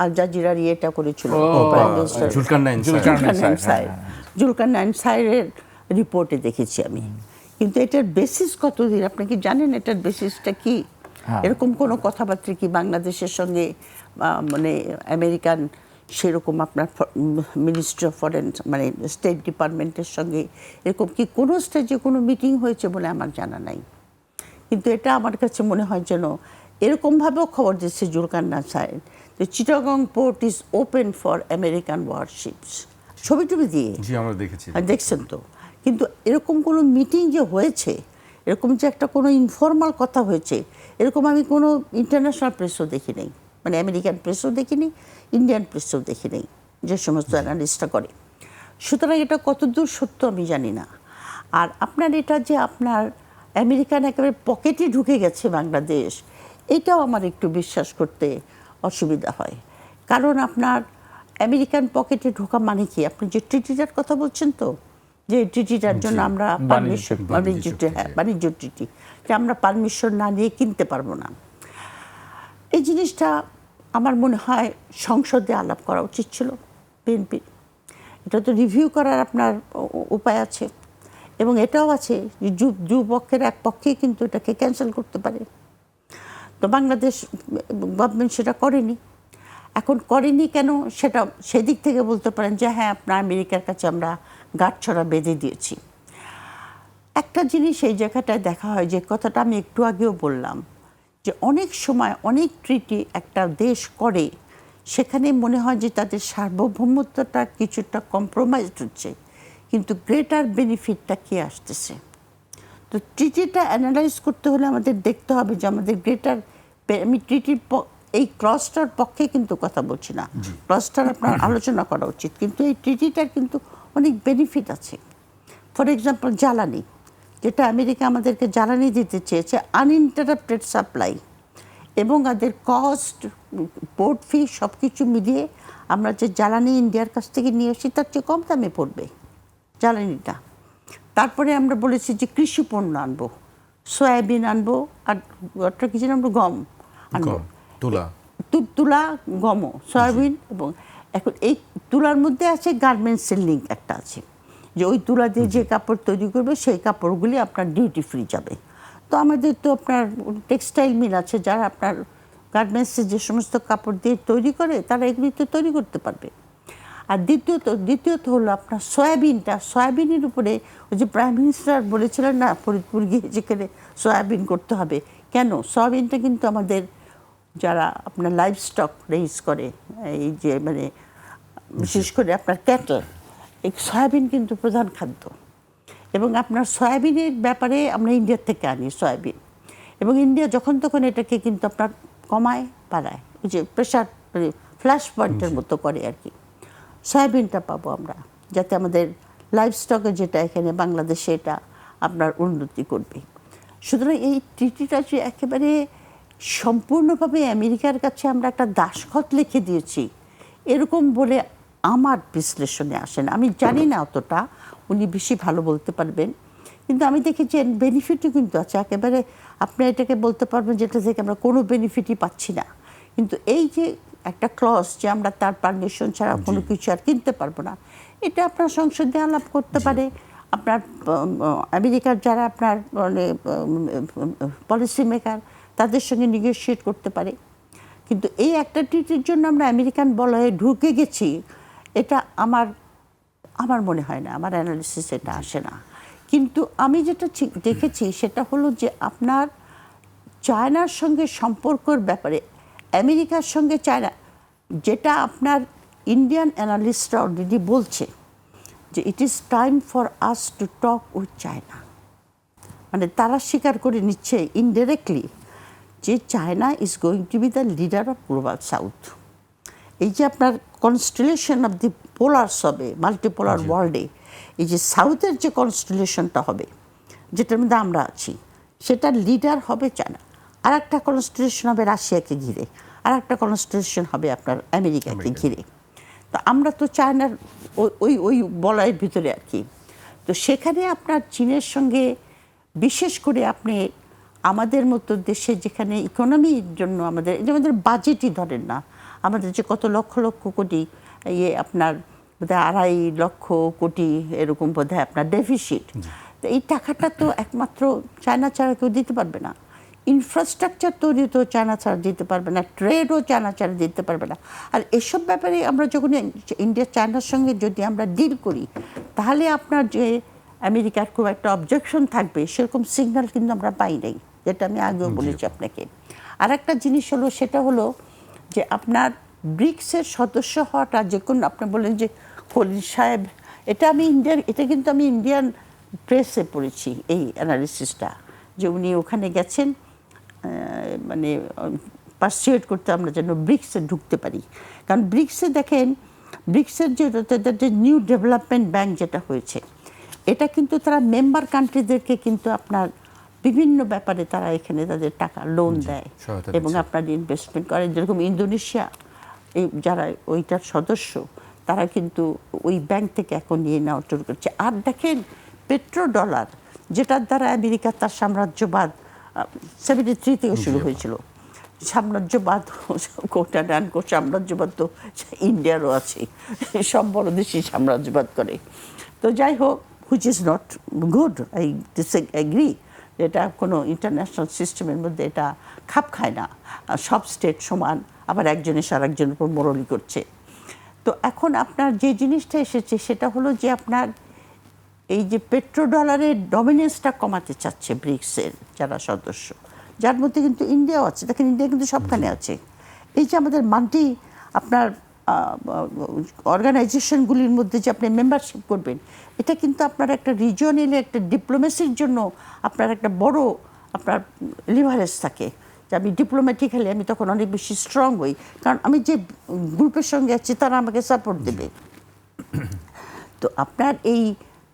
আল জাজিরার ইয়েটা করেছিল, প্রাইম মিনিস্টার জুলকারনাইন সাইরের রিপোর্টে দেখেছি আমি। কিন্তু এটার বেসিস কতদিন আপনি কি জানেন? এটার বেসিসটা কি? এরকম কোনো কথাবার্তা কি বাংলাদেশের সঙ্গে মানে আমেরিকান সেরকম আপনার মিনিস্ট্রি অফ ফরেন মানে স্টেট ডিপার্টমেন্টের সঙ্গে এরকম কি কোনো স্টেজে কোনো মিটিং হয়েছে বলে আমার জানা নাই। কিন্তু এটা আমার কাছে মনে হয় যেন এরকমভাবেও খবর দিচ্ছে জুলকারনাইন সাহেব যে Chittagong port is open for American warships, ছবি টবি দিয়ে। জি, আমরা দেখেছি। দেখছেন তো। কিন্তু এরকম কোনো মিটিং যে হয়েছে, এরকম যে একটা কোনো ইনফর্মাল কথা হয়েছে, এরকম আমি কোনো ইন্টারন্যাশনাল প্রেসও দেখি নাই, মানে আমেরিকান প্রেসও দেখিনি, ইন্ডিয়ান প্রেসও দেখি নাই, যে সমস্ত অ্যানালিস্টরা করে। সুতরাং এটা কতদূর সত্য আমি জানি না। আর আপনার এটা যে আপনার আমেরিকান একেবারে পকেটে ঢুকে গেছে বাংলাদেশ, এটাও আমার একটু বিশ্বাস করতে অসুবিধা হয়। কারণ আপনার আমেরিকান পকেটে ঢোকা মানে কি? আপনি যে ট্রিটিটার কথা বলছেন, তো যে ট্রিটিটার জন্য আমরা পারমিশন, বাণিজ্য ট্রিটি, যে আমরা পারমিশন না নিয়ে কিনতে পারবো না, এই জিনিসটা আমার মনে হয় সংসদে আলাপ করা উচিত ছিল বিএনপির। এটা তো রিভিউ করার আপনার উপায় আছে, এবং এটাও আছে যে দুপক্ষের এক পক্ষে কিন্তু এটাকে ক্যান্সেল করতে পারে। তো বাংলাদেশ গভর্নমেন্ট সেটা করেনি। এখন করেনি কেন সেটা সেদিক থেকে বলতে পারেন যে হ্যাঁ, আপনার আমেরিকার কাছে আমরা গাঁটছড়া বেঁধে দিয়েছি। একটা জিনিস এই জায়গাটায় দেখা হয়, যে কথাটা আমি একটু আগেও বললাম, যে অনেক সময় অনেক ট্রিটি একটা দেশ করে, সেখানে মনে হয় যে তাদের সার্বভৌমত্বটা কিছুটা কম্প্রোমাইজড হচ্ছে, কিন্তু গ্রেটার বেনিফিটটা কে আসতেছে। তো ট্রিটিটা অ্যানালাইজ করতে হলে আমাদের দেখতে হবে যে আমাদের গ্রেটার, আমি ট্রিটির এই ক্লজটার পক্ষে কিন্তু কথা বলছি না, ক্লজটার আপনার আলোচনা করা উচিত, কিন্তু এই ট্রিটিটার কিন্তু অনেক বেনিফিট আছে। ফর এক্সাম্পল জ্বালানি, যেটা আমেরিকা আমাদেরকে জ্বালানি দিতে চেয়েছে আনইন্টারাপ্টেড সাপ্লাই, এবং তাদের কস্ট, পোর্ট ফি সব কিছু মিলিয়ে আমরা যে জ্বালানি ইন্ডিয়ার কাছ থেকে নিয়ে আসি তার চেয়ে কম দামে পড়বে জ্বালানিটা। তারপরে আমরা বলেছি যে কৃষি পণ্য আনবো, সয়াবিন আনবো, আর ওটা কিছু আনবো, গম আনবো, তুলা, গমও, সয়াবিন। এবং এখন এই তুলার মধ্যে আছে গার্মেন্টসের লিঙ্ক একটা আছে, যে ওই তুলা দিয়ে যে কাপড় তৈরি করবে সেই কাপড়গুলি আপনার ডিউটি ফ্রি যাবে। তো আমাদের তো আপনার টেক্সটাইল মিল আছে, যারা আপনার গার্মেন্টসের যে সমস্ত কাপড় দিয়ে তৈরি করে, তারা এগুলি তো তৈরি করতে পারবে। আর দ্বিতীয়ত হলো আপনার সয়াবিনটা, সয়াবিনের উপরে ওই যে প্রাইম মিনিস্টার বলেছিলেন না ফরিদপুর গিয়ে যেখানে সয়াবিন করতে হবে, কেন? সয়াবিনটা কিন্তু আমাদের যারা আপনার লাইভ স্টক রেইজ করে, এই যে মানে বিশেষ করে আপনার ক্যাটল, এই সয়াবিন কিন্তু প্রধান খাদ্য। এবং আপনার সয়াবিনের ব্যাপারে আমরা ইন্ডিয়ার থেকে আনি সয়াবিন, এবং ইন্ডিয়া যখন তখন এটাকে কিন্তু আপনার কমায় বাড়ায়, ওই যে প্রেশার মানে ফ্ল্যাশ পয়েন্টের মতো করে আর কি। সয়াবিনটা পাবো আমরা, যাতে আমাদের লাইভ স্টকে যেটা এখানে বাংলাদেশে এটা আপনার উন্নতি করবে। সুতরাং এই ট্রিটিটা যে একেবারে সম্পূর্ণভাবে আমেরিকার কাছে আমরা একটা দাসখত লিখে দিয়েছি, এরকম বলে আমার বিশ্লেষণে আসেন। আমি জানি না অতটা, উনি বেশি ভালো বলতে পারবেন, কিন্তু আমি দেখেছি বেনিফিটও কিন্তু আছে। একেবারে আপনি এটাকে বলতে পারবেন যেটা থেকে আমরা কোনো বেনিফিটই পাচ্ছি না, কিন্তু এই যে একটা ক্লজ যে আমরা তার পারমিশন ছাড়া কোনো কিছু আর কিনতে পারবো না, এটা আপনার সংসদে আলাপ করতে পারে। আপনার আমেরিকার যারা আপনার মানে পলিসি মেকার তাদের সঙ্গে নেগোশিয়েট করতে পারে। কিন্তু এই একটা ট্রিটির জন্য আমরা আমেরিকান বলয়ে ঢুকে গেছি, এটা আমার মনে হয় না, আমার অ্যানালিসিস এটা আসে না। কিন্তু আমি যেটা দেখেছি সেটা হলো যে আপনার চায়নার সঙ্গে সম্পর্কর ব্যাপারে আমেরিকার সঙ্গে চায়না, যেটা আপনার ইন্ডিয়ান অ্যানালিস্টরা অলরেডি বলছে যে it is time for us to talk with China. মানে তারা স্বীকার করে নিচ্ছে ইনডাইরেক্টলি যে China is going two B the leader of global south. এই যে আপনার কনস্টেলেশন অফ দি পোলার্স হবে, মাল্টিপোলার ওয়ার্ল্ডে এই যে সাউথের যে কনস্টেলেশনটা হবে, যেটার মধ্যে আমরা আছি, সেটার লিডার হবে চায়না। আর একটা কনস্টেলেশন হবে রাশিয়াকে ঘিরে, আর একটা কনস্টেলেশন হবে আপনার আমেরিকাকে ঘিরে। তো আমরা তো চায়নার ওই ওই বলয়ের ভিতরে আর কি। তো সেখানে আপনার চীনের সঙ্গে বিশেষ করে আপনি আমাদের মতো দেশে যেখানে ইকোনমির জন্য আমাদের বাজেটই ধরেন না, আমাদের যে কত লক্ষ লক্ষ কোটি আপনার বোধহয় 2.5 লক্ষ কোটি এরকম বোধহয় আপনার ডেফিসিট। তো এই টাকাটা তো একমাত্র চায়না ছাড়া কেউ দিতে পারবে না। ইনফ্রাস্ট্রাকচার তৈরি তো চায়না ছাড়া দিতে পারবে না, ট্রেডও চায়না ছাড়া দিতে পারবে না। আর এসব ব্যাপারে আমরা যখন ইন্ডিয়া চায়নার সঙ্গে যদি আমরা ডিল করি, তাহলে আপনার যে আমেরিকার খুব একটা অবজেকশন থাকবে সেরকম সিগন্যাল কিন্তু আমরা পাই নাই, যেটা আমি আগেও বলেছি আপনাকে। আর একটা জিনিস হলো, সেটা হলো যে আপনার ব্রিক্সের সদস্য হওয়াটা, যে কোনো আপনি বলেন যে খলিল সাহেব, এটা কিন্তু আমি ইন্ডিয়ান প্রেসে পড়েছি এই অ্যানালিসিসটা, যে উনি ওখানে গেছেন মানে পারসুয়েট করতে আমরা যেন ব্রিক্সে ঢুকতে পারি। কারণ ব্রিক্সে দেখেন, ব্রিক্সের যে তাদের যে নিউ ডেভেলপমেন্ট ব্যাংক যেটা হয়েছে, এটা কিন্তু তারা মেম্বার কান্ট্রিদেরকে কিন্তু আপনার বিভিন্ন ব্যাপারে তারা এখানে তাদের টাকা লোন দেয় এবং আপনার ইনভেস্টমেন্ট করে। যেরকম ইন্দোনেশিয়া এই যারা ওইটার সদস্য, তারা কিন্তু ওই ব্যাংক থেকে এখন নিয়ে নেওয়া শুরু করছে। আর দেখেন পেট্রো ডলার, যেটার দ্বারা আমেরিকা তার সাম্রাজ্যবাদ 73 থেকে শুরু হয়েছিল। সাম্রাজ্যবাদ কোটা ডান সাম্রাজ্যবাদ তো ইন্ডিয়ারও আছে, সব বড় দেশই সাম্রাজ্যবাদ করে। তো যাই হোক, which is not good, I disagree. এটা কোনো ইন্টারন্যাশনাল সিস্টেমের মধ্যে এটা খাপ খায় না। সব স্টেট সমান, আবার একজনের আরেকজনের উপর মোড়লি করছে। তো এখন আপনার যে জিনিসটা এসেছে সেটা হলো যে আপনার এই যে পেট্রো ডলারের ডমিনেন্সটা কমাতে চাচ্ছে ব্রিক্সের যারা সদস্য, যার মধ্যে কিন্তু ইন্ডিয়াও আছে। দেখেন ইন্ডিয়া কিন্তু সবখানে আছে। এই যে আমাদের আপনার অর্গানাইজেশনগুলির মধ্যে যে আপনি মেম্বারশিপ করবেন, এটা কিন্তু আপনার একটা রিজিওনালি একটা ডিপ্লোমেসির জন্য আপনার একটা বড় আপনার লিভারেজ থাকে, যে আমি ডিপ্লোম্যাটিক্যালি আমি তখন অনেক বেশি স্ট্রং হই, কারণ আমি যে গ্রুপের সঙ্গে আছি তারা আমাকে সাপোর্ট দেবে। তো আপনার এই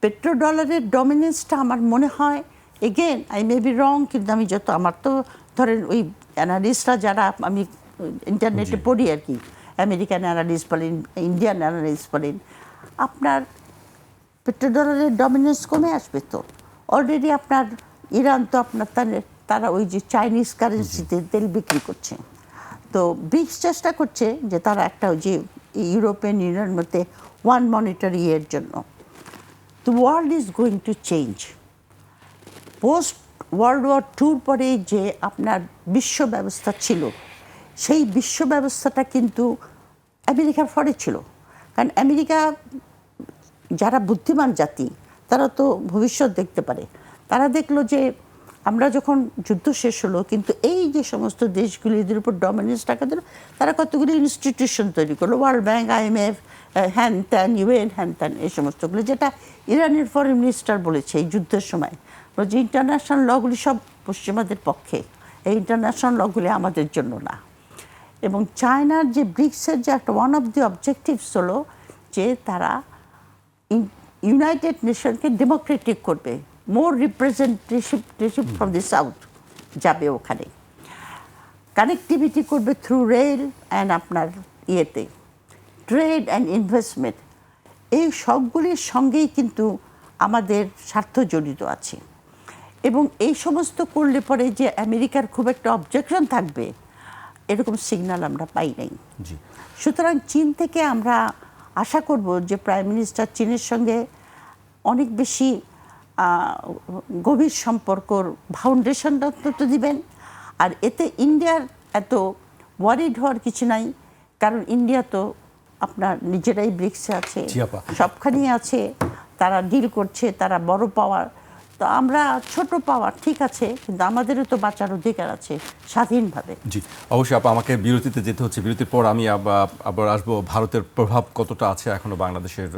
পেট্রো ডলারের ডমিনেন্সটা আমার মনে হয়, again I may be wrong, কিন্তু আমি যত আমার তো ধরেন ওই অ্যানালিস্টরা যারা আমি ইন্টারনেটে পড়ি আর কি, আমেরিকান অ্যানালিস্ট বলেন, ইন্ডিয়ান অ্যানালিস্ট বলেন, আপনার পেট্রো ডলারের ডমিনেন্স কমে আসবে। তো অলরেডি আপনার ইরান তো আপনার তারা ওই যে চাইনিজ কারেন্সিতে তেল বিক্রি করছে। তো ব্রিক্স চেষ্টা করছে যে তারা একটা ওই যে ইউরোপিয়ান ইউনিয়নের মধ্যে ওয়ান মনিটারি ইয়ের জন্য। The world is going to change. Post world war টুর পরে যে আপনার বিশ্ব ব্যবস্থা ছিল, সেই বিশ্ব ব্যবস্থাটা কিন্তু আমেরিকার ফরে ছিল। কারণ আমেরিকা যারা বুদ্ধিমান জাতি, তারা তো ভবিষ্যৎ দেখতে পারে। তারা দেখলো যে আমরা যখন যুদ্ধ শেষ হলো, কিন্তু এই যে সমস্ত দেশগুলি এদের উপর ডমিনেন্স টাকা দিল, তারা কতগুলি ইনস্টিটিউশন তৈরি করলো, ওয়ার্ল্ড ব্যাংক, IMF, হ্যান ত্যান, UN, হ্যান ত্যান, এই সমস্তগুলো। যেটা ইরানের ফরেন মিনিস্টার বলেছে এই যুদ্ধের সময়, যে ইন্টারন্যাশনাল লগুলি সব পশ্চিমাদের পক্ষে, এই ইন্টারন্যাশনাল লগুলি আমাদের জন্য না। এবং চায়নার যে ব্রিক্সের যে একটা ওয়ান অফ দি অবজেক্টিভস হলো যে তারা ইউনাইটেড নেশনকে ডেমোক্রেটিক করবে, মোর রিপ্রেজেন্টেটিভ ফ্রম দি সাউথ যাবে ওখানে, কানেক্টিভিটি করবে থ্রু রেল অ্যান্ড আপনার ইয়েতে ট্রেড অ্যান্ড ইনভেস্টমেন্ট। এই সবগুলির সঙ্গেই কিন্তু আমাদের স্বার্থ জড়িত আছে। এবং এই সমস্ত করলে পরে যে আমেরিকার খুব একটা অবজেকশন থাকবে, এরকম সিগন্যাল আমরা পাই নাই। সুতরাং চীন থেকে আমরা আশা করব যে প্রাইম মিনিস্টার চীনের সঙ্গে অনেক বেশি গভীর সম্পর্কর ফাউন্ডেশনটা অন্তত দিবেন। আর এতে ইন্ডিয়ার এত ওয়ারিড হওয়ার কিছু নাই, কারণ ইন্ডিয়া তো আপনার নিজেরাই ব্রিক্সে আছে, জি আপা। সবখানেই আছে, তারা ডিল করছে, তারা বড় পাওয়ার। তো আমরা ছোট পাওয়ার ঠিক আছে, কিন্তু আমাদেরও তো বাঁচার অধিকার আছে স্বাধীনভাবে। জি অবশ্যই আপা, আমাকে বিরতিতে যেতে হচ্ছে। বিরতির পর আমি আবার আসবো ভারতের প্রভাব কতটা আছে এখনো বাংলাদেশের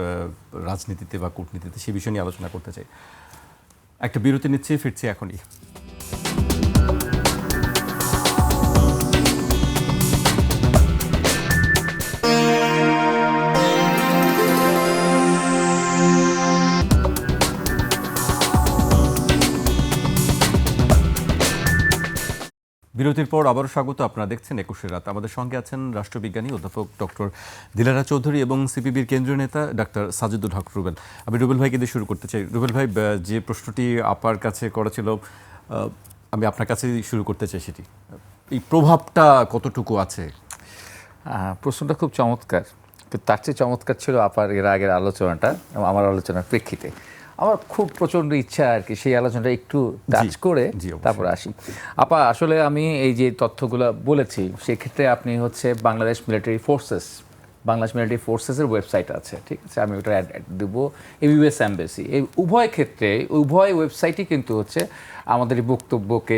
রাজনীতিতে বা কূটনীতিতে, সে বিষয় নিয়ে আলোচনা করতে চাই। একটা বিরতি নিচ্ছি, ফিরছি এখনই। বিরতির পর আবারও স্বাগত। আপনারা দেখছেন ২১ রাত। আমাদের সঙ্গে আছেন রাষ্ট্রবিজ্ঞানী অধ্যাপক ডক্টর দিলারা চৌধুরী এবং সিপিবির কেন্দ্রীয় নেতা ডাক্তার সাজিদুল হক রুবেল। আমি রুবেল ভাইকে দিয়ে শুরু করতে চাই। রুবেল ভাই, যে প্রশ্নটি আপার কাছে করা ছিল, আমি আপনার কাছেই শুরু করতে চাই সেটি। এই প্রভাবটা কতটুকু আছে? প্রশ্নটা খুব চমৎকার, কিন্তু তার চেয়ে চমৎকার ছিল আপার এর আগের আলোচনাটা এবং আমার আলোচনার প্রেক্ষিতে। আমার খুব প্রচণ্ড ইচ্ছা আর কি সেই আলোচনাটা একটু টাচ করে তারপর আসি। আপা, আসলে আমি এই যে তথ্যগুলো বলেছি সেক্ষেত্রে আপনি হচ্ছে বাংলাদেশ মিলিটারি ফোর্সেসের ওয়েবসাইট আছে, ঠিক আছে, আমি ওটা অ্যাড দেবো। ইউএস এমবাসি, এই উভয় ক্ষেত্রে উভয় ওয়েবসাইটই কিন্তু হচ্ছে আমাদের এই বক্তব্যকে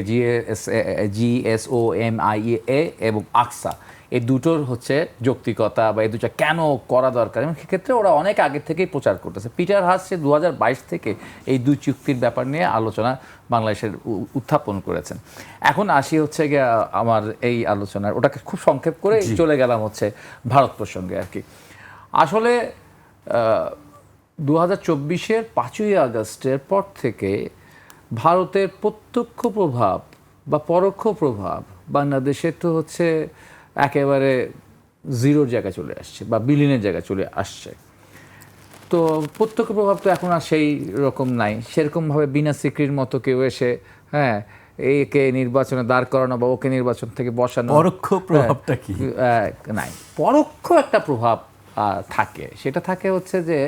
GSOMIA এবং আকসা এই দুটোর হচ্ছে যৌক্তিকতা বা এই দুটো কেন করা দরকার, এবং সেক্ষেত্রে ওরা অনেক আগে থেকেই প্রচার করতেছে। পিটার হাস সে 2022 থেকে এই দুই চুক্তির ব্যাপার নিয়ে আলোচনা বাংলাদেশের উত্থাপন করেছেন। এখন আসি হচ্ছে গিয়ে আমার এই আলোচনার, ওটাকে খুব সংক্ষেপ করে চলে গেলাম হচ্ছে ভারত প্রসঙ্গে আর কি। আসলে 2024-এর 5ই আগস্টের পর থেকে ভারতের প্রত্যক্ষ প্রভাব বা পরোক্ষ প্রভাব বাংলাদেশে তো হচ্ছে একেবারে জিরোর জায়গায় চলে আসছে বা বিলীনের জায়গায় চলে আসছে। তো প্রত্যক্ষ প্রভাব তো এখন আর সেই রকম নাই, সেরকমভাবে বিনা সিক্রির মতো কেউ এসে একে নির্বাচনে দাঁড় করানো বা ওকে নির্বাচন থেকে বসানো, পরোক্ষ প্রভাবটা কি? নাই। পরোক্ষ একটা প্রভাব থাকে, সেটা থাকে হচ্ছে যে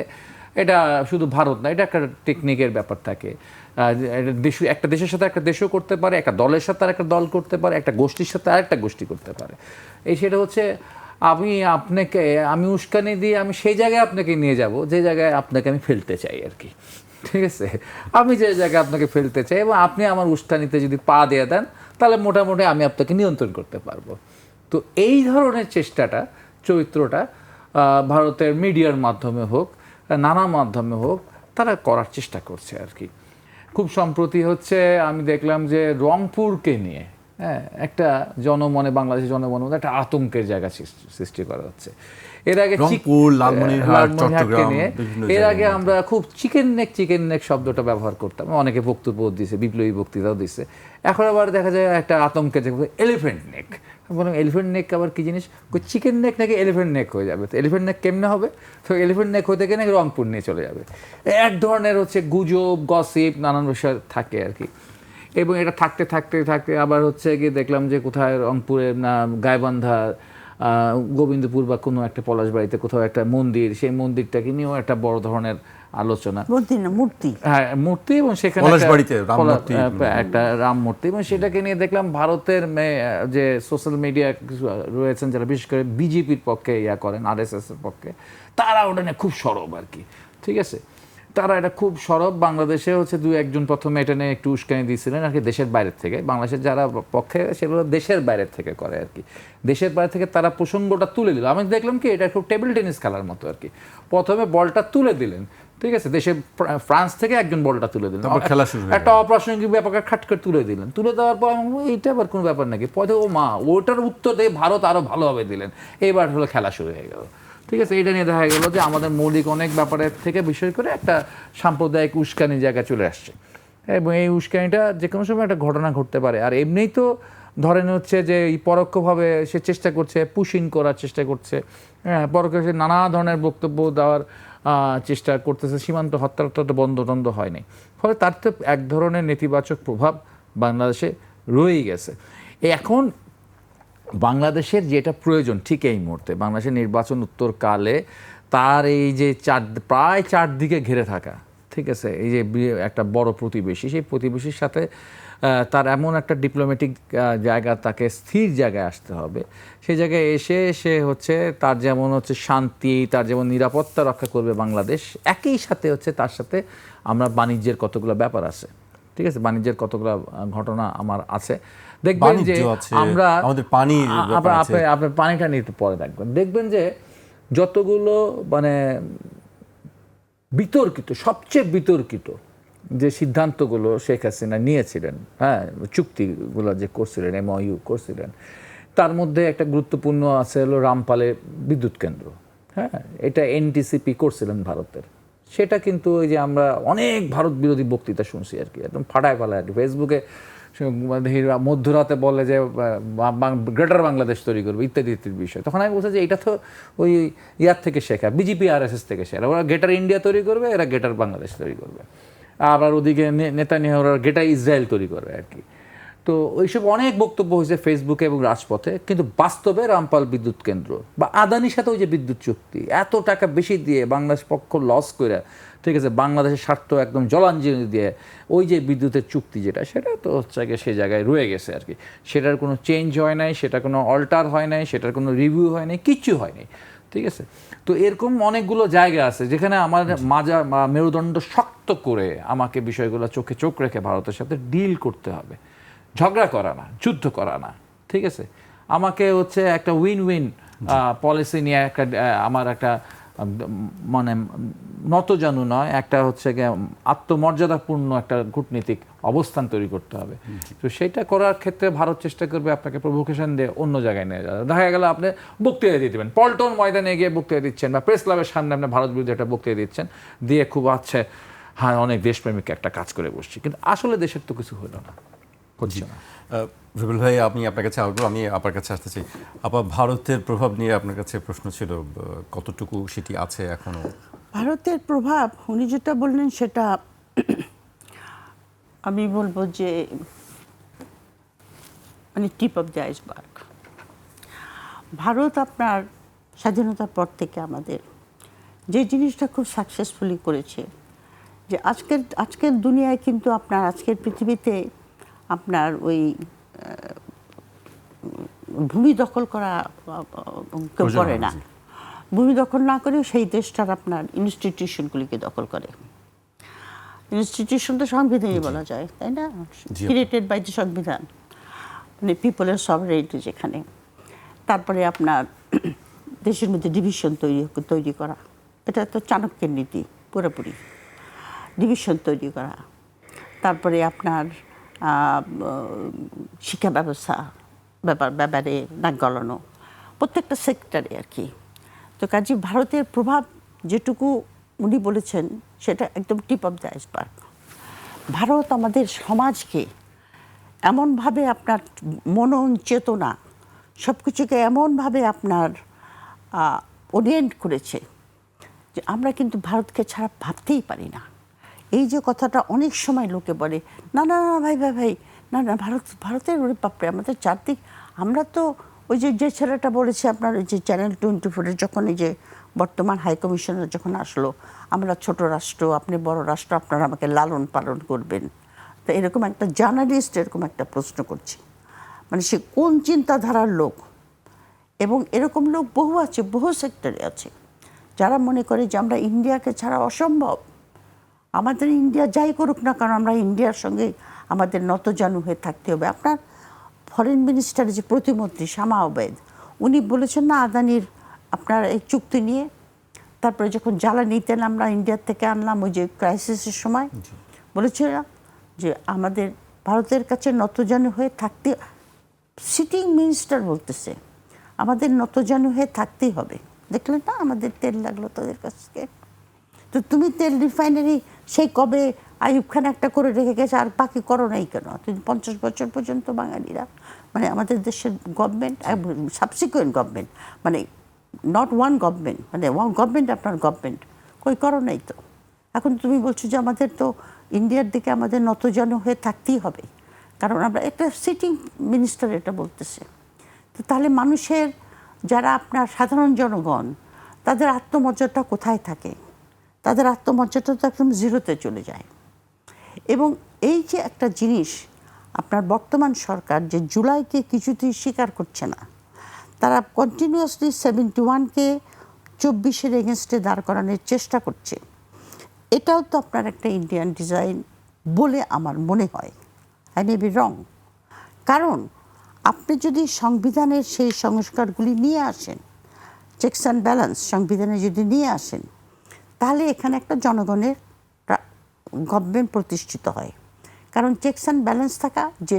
এটা শুধু ভারত না, এটা একটা টেকনিকের ব্যাপার থাকে। একটা দেশের সাথে একটা দেশও করতে পারে, একটা দলের সাথে আর একটা দল করতে পারে, একটা গোষ্ঠীর সাথে আরেকটা গোষ্ঠী করতে পারে। সেটা হচ্ছে আমি উস্কানি দিয়ে আমি সেই জায়গায় আপনাকে নিয়ে যাব যে জায়গায় আপনাকে আমি ফেলতে চাই আর কি, ঠিক আছে। আমি যে জায়গায় আপনাকে ফেলতে চাই এবং আপনি আমার উস্কানিতে যদি পা দিয়ে দেন তাহলে মোটামুটি আমি আপনাকে নিয়ন্ত্রণ করতে পারবো। তো এই ধরনের চেষ্টাটা, চরিত্রটা ভারতের মিডিয়ার মাধ্যমে হোক, নানা মাধ্যমে হোক, তারা করার চেষ্টা করছে আর কি। খুব সম্প্রতি হচ্ছে আমি দেখলাম যে রংপুরকে নিয়ে একটা বাংলাদেশের জনমনে একটা আতঙ্কের জায়গা সৃষ্টি করা হচ্ছে। এর আগে লালমনিরহাটকে নিয়ে এর আগে আমরা খুব চিকেন নেক শব্দটা ব্যবহার করতাম, অনেকে বক্তব্য দিছে, বিপ্লবী বক্তৃতাও দিছে। এখন আবার দেখা যায় একটা আতঙ্কের জায়গা এলিফ্যান্ট নেক। বললাম এলিফ্যান্ট নেক আবার কি জিনিস? চিকেন নেক নাকি এলিফ্যান্ট নেক হয়ে যাবে। তো এলিফ্যান্ট নেক কেমনে হবে? তো এলিফ্যান্ট নেক হতে গেলে রংপুর নিয়ে চলে যাবে। এক ধরনের হচ্ছে গুজব, গসিপ, নানান বিষয় থাকে আর কি। এবং এটা থাকতে থাকতে থাকতে আবার হচ্ছে গিয়ে দেখলাম যে কোথায় রংপুরের গাইবান্ধা, গোবিন্দপুর বা কোনো একটা পলাশবাড়িতে কোথাও একটা মন্দির, সেই মন্দিরটাকে নিয়েও একটা বড় ধরনের আলোচনা। মূর্তি এবং সেখানে একটা রাম মূর্তি, এবং সেটাকে নিয়ে দেখলাম ভারতের যে সোশ্যাল মিডিয়া রয়েছেন যারা বিশেষ করে বিজেপির পক্ষে করেন, RSS এর পক্ষে, তারা ওটা নিয়ে খুব সরব আর কি, ঠিক আছে। তারা এটা খুব সরব। বাংলাদেশে হচ্ছে 2-1 প্রথমে এটা নিয়ে একটু উস্কানি দিয়েছিলেন আর কি, দেশের বাইরের থেকে। বাংলাদেশের যারা পক্ষে সেগুলো দেশের বাইরের থেকে করে আর কি, দেশের বাইরে থেকে তারা প্রসঙ্গটা তুলে দিল। আমি দেখলাম কি এটা খুব টেবিল টেনিস খেলার মতো আর কি। প্রথমে বলটা তুলে দিলেন, ঠিক আছে, দেশে ফ্রান্স থেকে একজন বলটা তুলে দিলেন, একটা অপ্রাসঙ্গিক ব্যাপারটা খাট করে তুলে দিলেন। তুলে দেওয়ার পর এইটা আবার কোনো ব্যাপার নাকি, পরে ওটার উত্তর দিয়ে ভারত আরো ভালোভাবে দিলেন। এইবার হলো খেলা শুরু হয়ে গেল, ঠিক আছে। এটা নিয়ে দেখা গেল যে আমাদের মৌলিক অনেক ব্যাপারের থেকে বিষয় করে একটা সাম্প্রদায়িক উস্কানির জায়গায় চলে আসছে, এবং এই উস্কানিটা যে কোনো সময় একটা ঘটনা ঘটতে পারে। আর এমনিই তো ধরেন হচ্ছে যে এই পরোক্ষভাবে সে চেষ্টা করছে, পুশিং করার চেষ্টা করছে, পরোক্ষে নানা ধরনের বক্তব্য দেওয়ার চেষ্টা করতেছে। সীমান্ত হত্যাটা তো বন্ধ হয়নি, ফলে তার তো এক ধরনের নেতিবাচক প্রভাব বাংলাদেশে রয়েই গেছে। এখন বাংলাদেশের যেটা প্রয়োজন ঠিক এই মুহূর্তে, বাংলাদেশের নির্বাচন উত্তরকালে তার এই যে প্রায় চারদিকে ঘিরে থাকা, ঠিক আছে, এই যে একটা বড় প্রতিবেশী, সেই প্রতিবেশীর সাথে তার এমন একটা ডিপ্লোম্যাটিক জায়গা, তাকে স্থির জায়গায় আসতে হবে। সেই জায়গায় এসে সে হচ্ছে তার যেমন হচ্ছে শান্তি, তার যেমন নিরাপত্তা রক্ষা করবে বাংলাদেশ, একই সাথে হচ্ছে তার সাথে আমরা বাণিজ্যের কতগুলো ব্যাপার আছে, ঠিক আছে, বাণিজ্যের কতগুলো ঘটনা আমার আছে। দেখবেন যে আমরা আমাদের পানি আপনার পানিটা নিয়ে একটু পরে দেখবেন যে যতগুলো মানে বিতর্কিত, সবচেয়ে বিতর্কিত যে সিদ্ধান্তগুলো শেখ হাসিনা নিয়েছিলেন, হ্যাঁ, চুক্তিগুলো যে করছিলেন, MOU করছিলেন, তার মধ্যে একটা গুরুত্বপূর্ণ আছে হলো রামপালে বিদ্যুৎ কেন্দ্র। হ্যাঁ, এটা NTCP করছিলেন ভারতের। সেটা কিন্তু ওই যে আমরা অনেক ভারত বিরোধী বক্তৃতা শুনছি আর কি, একদম ফাটায় ফালায় আর কি। ফেসবুকে মধ্যরাতে বলে যে গ্রেটার বাংলাদেশ তৈরি করবে ইত্যাদি ইত্যাদি বিষয়। তখন আমি বলছি যে এটা তো ওই ইয়ার থেকে শেখা, BJP RSS থেকে শেখা। ওরা গ্রেটার ইন্ডিয়া তৈরি করবে, এরা গ্রেটার বাংলাদেশ তৈরি করবে। আবার ওদিকে নেতানিয়াহুরা গ্রেটার ইসরায়েল তৈরি করবে আর কি। তো ওইসব অনেক বক্তব্য হয়েছে ফেসবুকে এবং রাজপথে, কিন্তু বাস্তবে রামপাল বিদ্যুৎ কেন্দ্র বা আদানির সাথে ওই যে বিদ্যুৎ চুক্তি, এত টাকা বেশি দিয়ে বাংলাদেশ পক্ষ লস করে, ঠিক আছে, বাংলাদেশের স্বার্থ একদম জলাঞ্জলি দিয়ে ওই যে বিদ্যুতের চুক্তি যেটা, সেটা তো হচ্ছে গিয়ে সে জায়গায় রয়ে গেছে আর কি। সেটার কোনো চেঞ্জ হয় নাই, সেটা কোনো অল্টার হয় নাই, সেটার কোনো রিভিউ হয় নাই, কিচ্ছু হয় নাই, ঠিক আছে। তো এরকম অনেকগুলো জায়গা আছে যেখানে আমার মেরুদণ্ড শক্ত করে আমাকে বিষয়গুলো চোখে চোখ রেখে ভারতের সাথে ডিল করতে হবে। ঝগড়া করা না, যুদ্ধ করা না, ঠিক আছে। আমাকে হচ্ছে একটা উইন উইন পলিসি নিয়ে একটা আমার একটা মানে নতজানু নয়, একটা হচ্ছে আত্মমর্যাদাপূর্ণ একটা কূটনীতিক অবস্থান তৈরি করতে হবে। তো সেটা করার ক্ষেত্রে ভারত চেষ্টা করবে আপনাকে প্রভোকেশন দিয়ে অন্য জায়গায় নিয়ে যাওয়া। দেখা গেল আপনি বক্তৃতা দিয়ে দেবেন, পল্টন ময়দানে গিয়ে বক্তৃতা দিচ্ছেন, বা প্রেস ক্লাবের সামনে আপনি ভারত বিরুদ্ধে একটা বক্তৃতা দিচ্ছেন, দিয়ে খুব আছে হ্যাঁ অনেক দেশপ্রেমিক একটা কাজ করে বসছি, কিন্তু আসলে দেশের তো কিছু হলো না, হচ্ছে না। রুবেল ভাই, আমি আপনার কাছে আসবো, আমি আপনার কাছে আসতে চাই। ভারতের প্রভাব নিয়ে আপনার কাছে প্রশ্ন ছিল, কতটুকু সেটি আছে এখনো? ভারতের প্রভাব উনি যেটা বললেন সেটা আমি বলবো যে মানে tip of the iceberg. Bharat আপনার স্বাধীনতার পর থেকে আমাদের যে জিনিসটা খুব সাকসেসফুলি করেছে, যে আজকের দুনিয়ায় কিন্তু আপনার আজকের পৃথিবীতে আপনার ওই ভূমি দখল করা কেউ করে না। ভূমি দখল না করেও সেই দেশটার আপনার ইনস্টিটিউশনগুলিকে দখল করে। ইনস্টিটিউশন তো সংবিধানই বলা যায়, তাই না? ক্রিয়েটেড বাই দ্য সংবিধান, মানে পিপলের সভারেনিটি যেখানে। তারপরে আপনার দেশের মধ্যে ডিভিশন তৈরি করা, এটা তো চাণক্যের নীতি পুরোপুরি, ডিভিশন তৈরি করা। তারপরে আপনার শিক্ষা ব্যবস্থা ব্যাপারে নাক গলানো, প্রত্যেকটা সেক্টরে আর কি। তো কাজে ভারতের প্রভাব যেটুকু উনি বলেছেন সেটা একদম tip of the iceberg. Bharat আমাদের সমাজকে এমনভাবে আপনার মনন চেতনা সব কিছুকে এমনভাবে আপনার ওরিয়েন্ট করেছে যে আমরা কিন্তু ভারতকে ছাড়া ভাবতেই পারি না। এই যে কথাটা অনেক সময় লোকে বলে, না না না ভাই ভাই ভাই, না না ভারতের ওরে বাপরে, আমাদের চারদিক, আমরা তো ওই যে ছেলেটা বলেছে আপনার ওই যে চ্যানেল 24-এর যখন এই যে বর্তমান হাই কমিশনার যখন আসলো, আমরা ছোট রাষ্ট্র, আপনি বড় রাষ্ট্র, আপনারা আমাকে লালন পালন করবেন। তো এরকম একটা জার্নালিস্ট এরকম একটা প্রশ্ন করছে, মানে সে কোন চিন্তাধারার লোক? এবং এরকম লোক বহু আছে, বহু সেক্টরে আছে যারা মনে করে যে আমরা ইন্ডিয়াকে ছাড়া অসম্ভব, আমাদের ইন্ডিয়া যাই করুক না কারণ আমরা ইন্ডিয়ার সঙ্গে আমাদের নতজানু হয়ে থাকতে হবে। আপনার ফরেন মিনিস্টারের যে প্রতিমন্ত্রী শামা আওয়াজ, উনি বলেছেন না আদানির আপনার এই চুক্তি নিয়ে, তারপরে যখন জ্বালানি তেল আমরা ইন্ডিয়ার থেকে আনলাম ওই যে ক্রাইসিসের সময়, বলেছিল যে আমাদের ভারতের কাছে নতজানু হয়ে থাকতে, সিটিং মিনিস্টার বলতেছে আমাদের নতজানু হয়ে থাকতেই হবে। দেখলেন না আমাদের তেল লাগলো তাদের কাছ থেকে। তো তুমি তেল রিফাইনারি সেই কবে আইয়ুব খান একটা করে রেখে গেছে, আর বাকি করো নাই কেন? 50 বছর পর্যন্ত বাঙালিরা, মানে আমাদের দেশের গভর্নমেন্ট, সাবসিকুয়েন্ট গভর্নমেন্ট, মানে নট ওয়ান গভর্নমেন্ট, মানে ওয়ান গভর্নমেন্ট আপনার গভর্নমেন্ট কই করো নাই তো। এখন তুমি বলছো যে আমাদের তো ইন্ডিয়ার দিকে আমাদের নতজানু হয়ে থাকতেই হবে, কারণ আমরা একটা সিটিং মিনিস্টার এটা বলতেছে। তো তাহলে মানুষের যারা আপনার সাধারণ জনগণ, তাদের আত্মমর্যাদা কোথায় থাকে? তাদের আত্মমর্যাদা তো একদম জিরোতে চলে যায়। এবং এই যে একটা জিনিস, আপনার বর্তমান সরকার যে জুলাইকে কিছুতেই স্বীকার করছে না, তারা কন্টিনিউয়াসলি 71কে 24-এর এগেনস্টে দাঁড় করানোর চেষ্টা করছে। এটাও তো আপনার একটা ইন্ডিয়ান ডিজাইন বলে আমার মনে হয়। I may be wrong. কারণ আপনি যদি সংবিধানের সেই সংস্কারগুলি নিয়ে আসেন, চেকস অ্যান্ড ব্যালেন্স সংবিধানে যদি নিয়ে আসেন, তাহলে এখানে একটা জনগণের গভর্নমেন্ট প্রতিষ্ঠিত হয়। কারণ চেকস অ্যান্ড ব্যালেন্স থাকা যে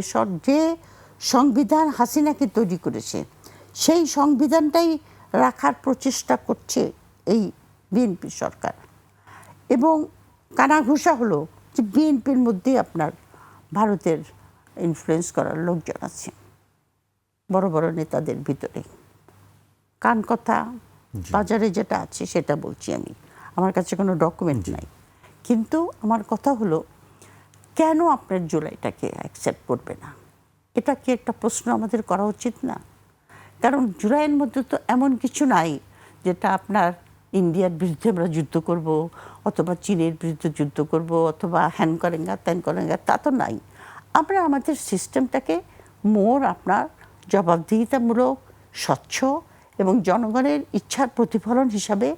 সংবিধান হাসিনাকে তৈরি করেছে, সেই সংবিধানটাই রাখার প্রচেষ্টা করছে এই বিএনপি সরকার। এবং কানাঘুষা হলো যে বিএনপির মধ্যে আপনার ভারতের ইনফ্লুয়েন্স করার লোকজন আছে বড় বড় নেতাদের ভিতরে। কান কথা বাজারে যেটা আছে সেটা বলছি আমি, আমার কাছে কোনো ডকুমেন্ট নাই। কিন্তু আমার কথা হলো, কেন আপনার জুলাইটাকে অ্যাকসেপ্ট করবে না? এটা কি একটা প্রশ্ন আমাদের করা উচিত না? কারণ জুলাইয়ের মধ্যে তো এমন কিছু নাই যেটা আপনার ইন্ডিয়ার বিরুদ্ধে আমরা যুদ্ধ করব, অথবা চীনের বিরুদ্ধে যুদ্ধ করব, অথবা হ্যান করেঙ্গা ত্যান করেঙ্গা, তা তো নাই। আমরা আমাদের সিস্টেমটাকে মোর আপনার জবাবদিহিতামূলক, স্বচ্ছ এবং জনগণের ইচ্ছার প্রতিফলন হিসাবে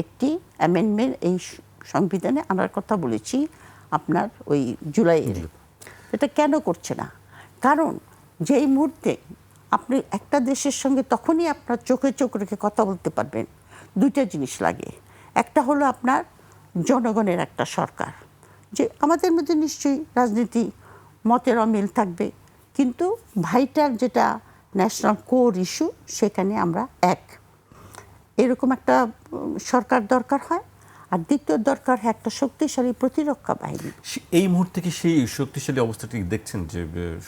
একটি অ্যামেন্ডমেন্ট এই সংবিধানে আনার কথা বলেছি আপনার ওই জুলাইয়ের। এটা কেন করছে না? কারণ যেই মুহূর্তে আপনি একটা দেশের সঙ্গে তখনই আপনার চোখে চোখ রেখে কথা বলতে পারবেন, দুইটা জিনিস লাগে। একটা হলো আপনার জনগণের একটা সরকার, যে আমাদের মধ্যে নিশ্চয়ই রাজনীতি মতের অমিল থাকবে, কিন্তু ভাইটার যেটা ন্যাশনাল কোর ইস্যু, সেখানে আমরা এক, এরকম একটা সরকার দরকার হয়। আর দ্বিতীয় দরকার হয় একটা শক্তিশালী প্রতিরক্ষা বাহিনী। এই মুহূর্তে কি সেই শক্তিশালী অবস্থাটি দেখছেন যে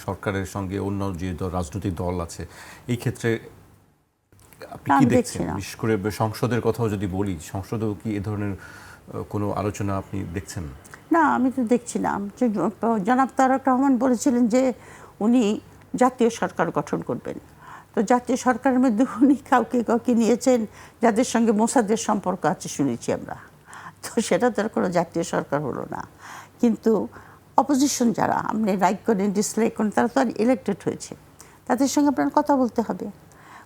সরকারের সঙ্গে অন্য যে রাজনৈতিক দল আছে, এই ক্ষেত্রে আপনি কি দেখছেন? বিশেষ করে সংসদের কথাও যদি বলি, সংসদেও কি এ ধরনের কোনো আলোচনা আপনি দেখছেন? না, আমি তো দেখছি না। জনাব তারেক রহমান বলেছিলেন যে উনি জাতীয় সরকার গঠন করবেন। তো জাতীয় সরকারের মধ্যে উনি কাউকে কাউকে নিয়েছেন যাদের সঙ্গে মোসাদের সম্পর্ক আছে শুনেছি আমরা। তো সেটা তো কোনো জাতীয় সরকার হলো না। কিন্তু অপোজিশন যারা আপনি লাইক করেন ডিসলাইক করেন, তারা তো আর ইলেক্টেড হয়েছে, তাদের সঙ্গে আপনার কথা বলতে হবে।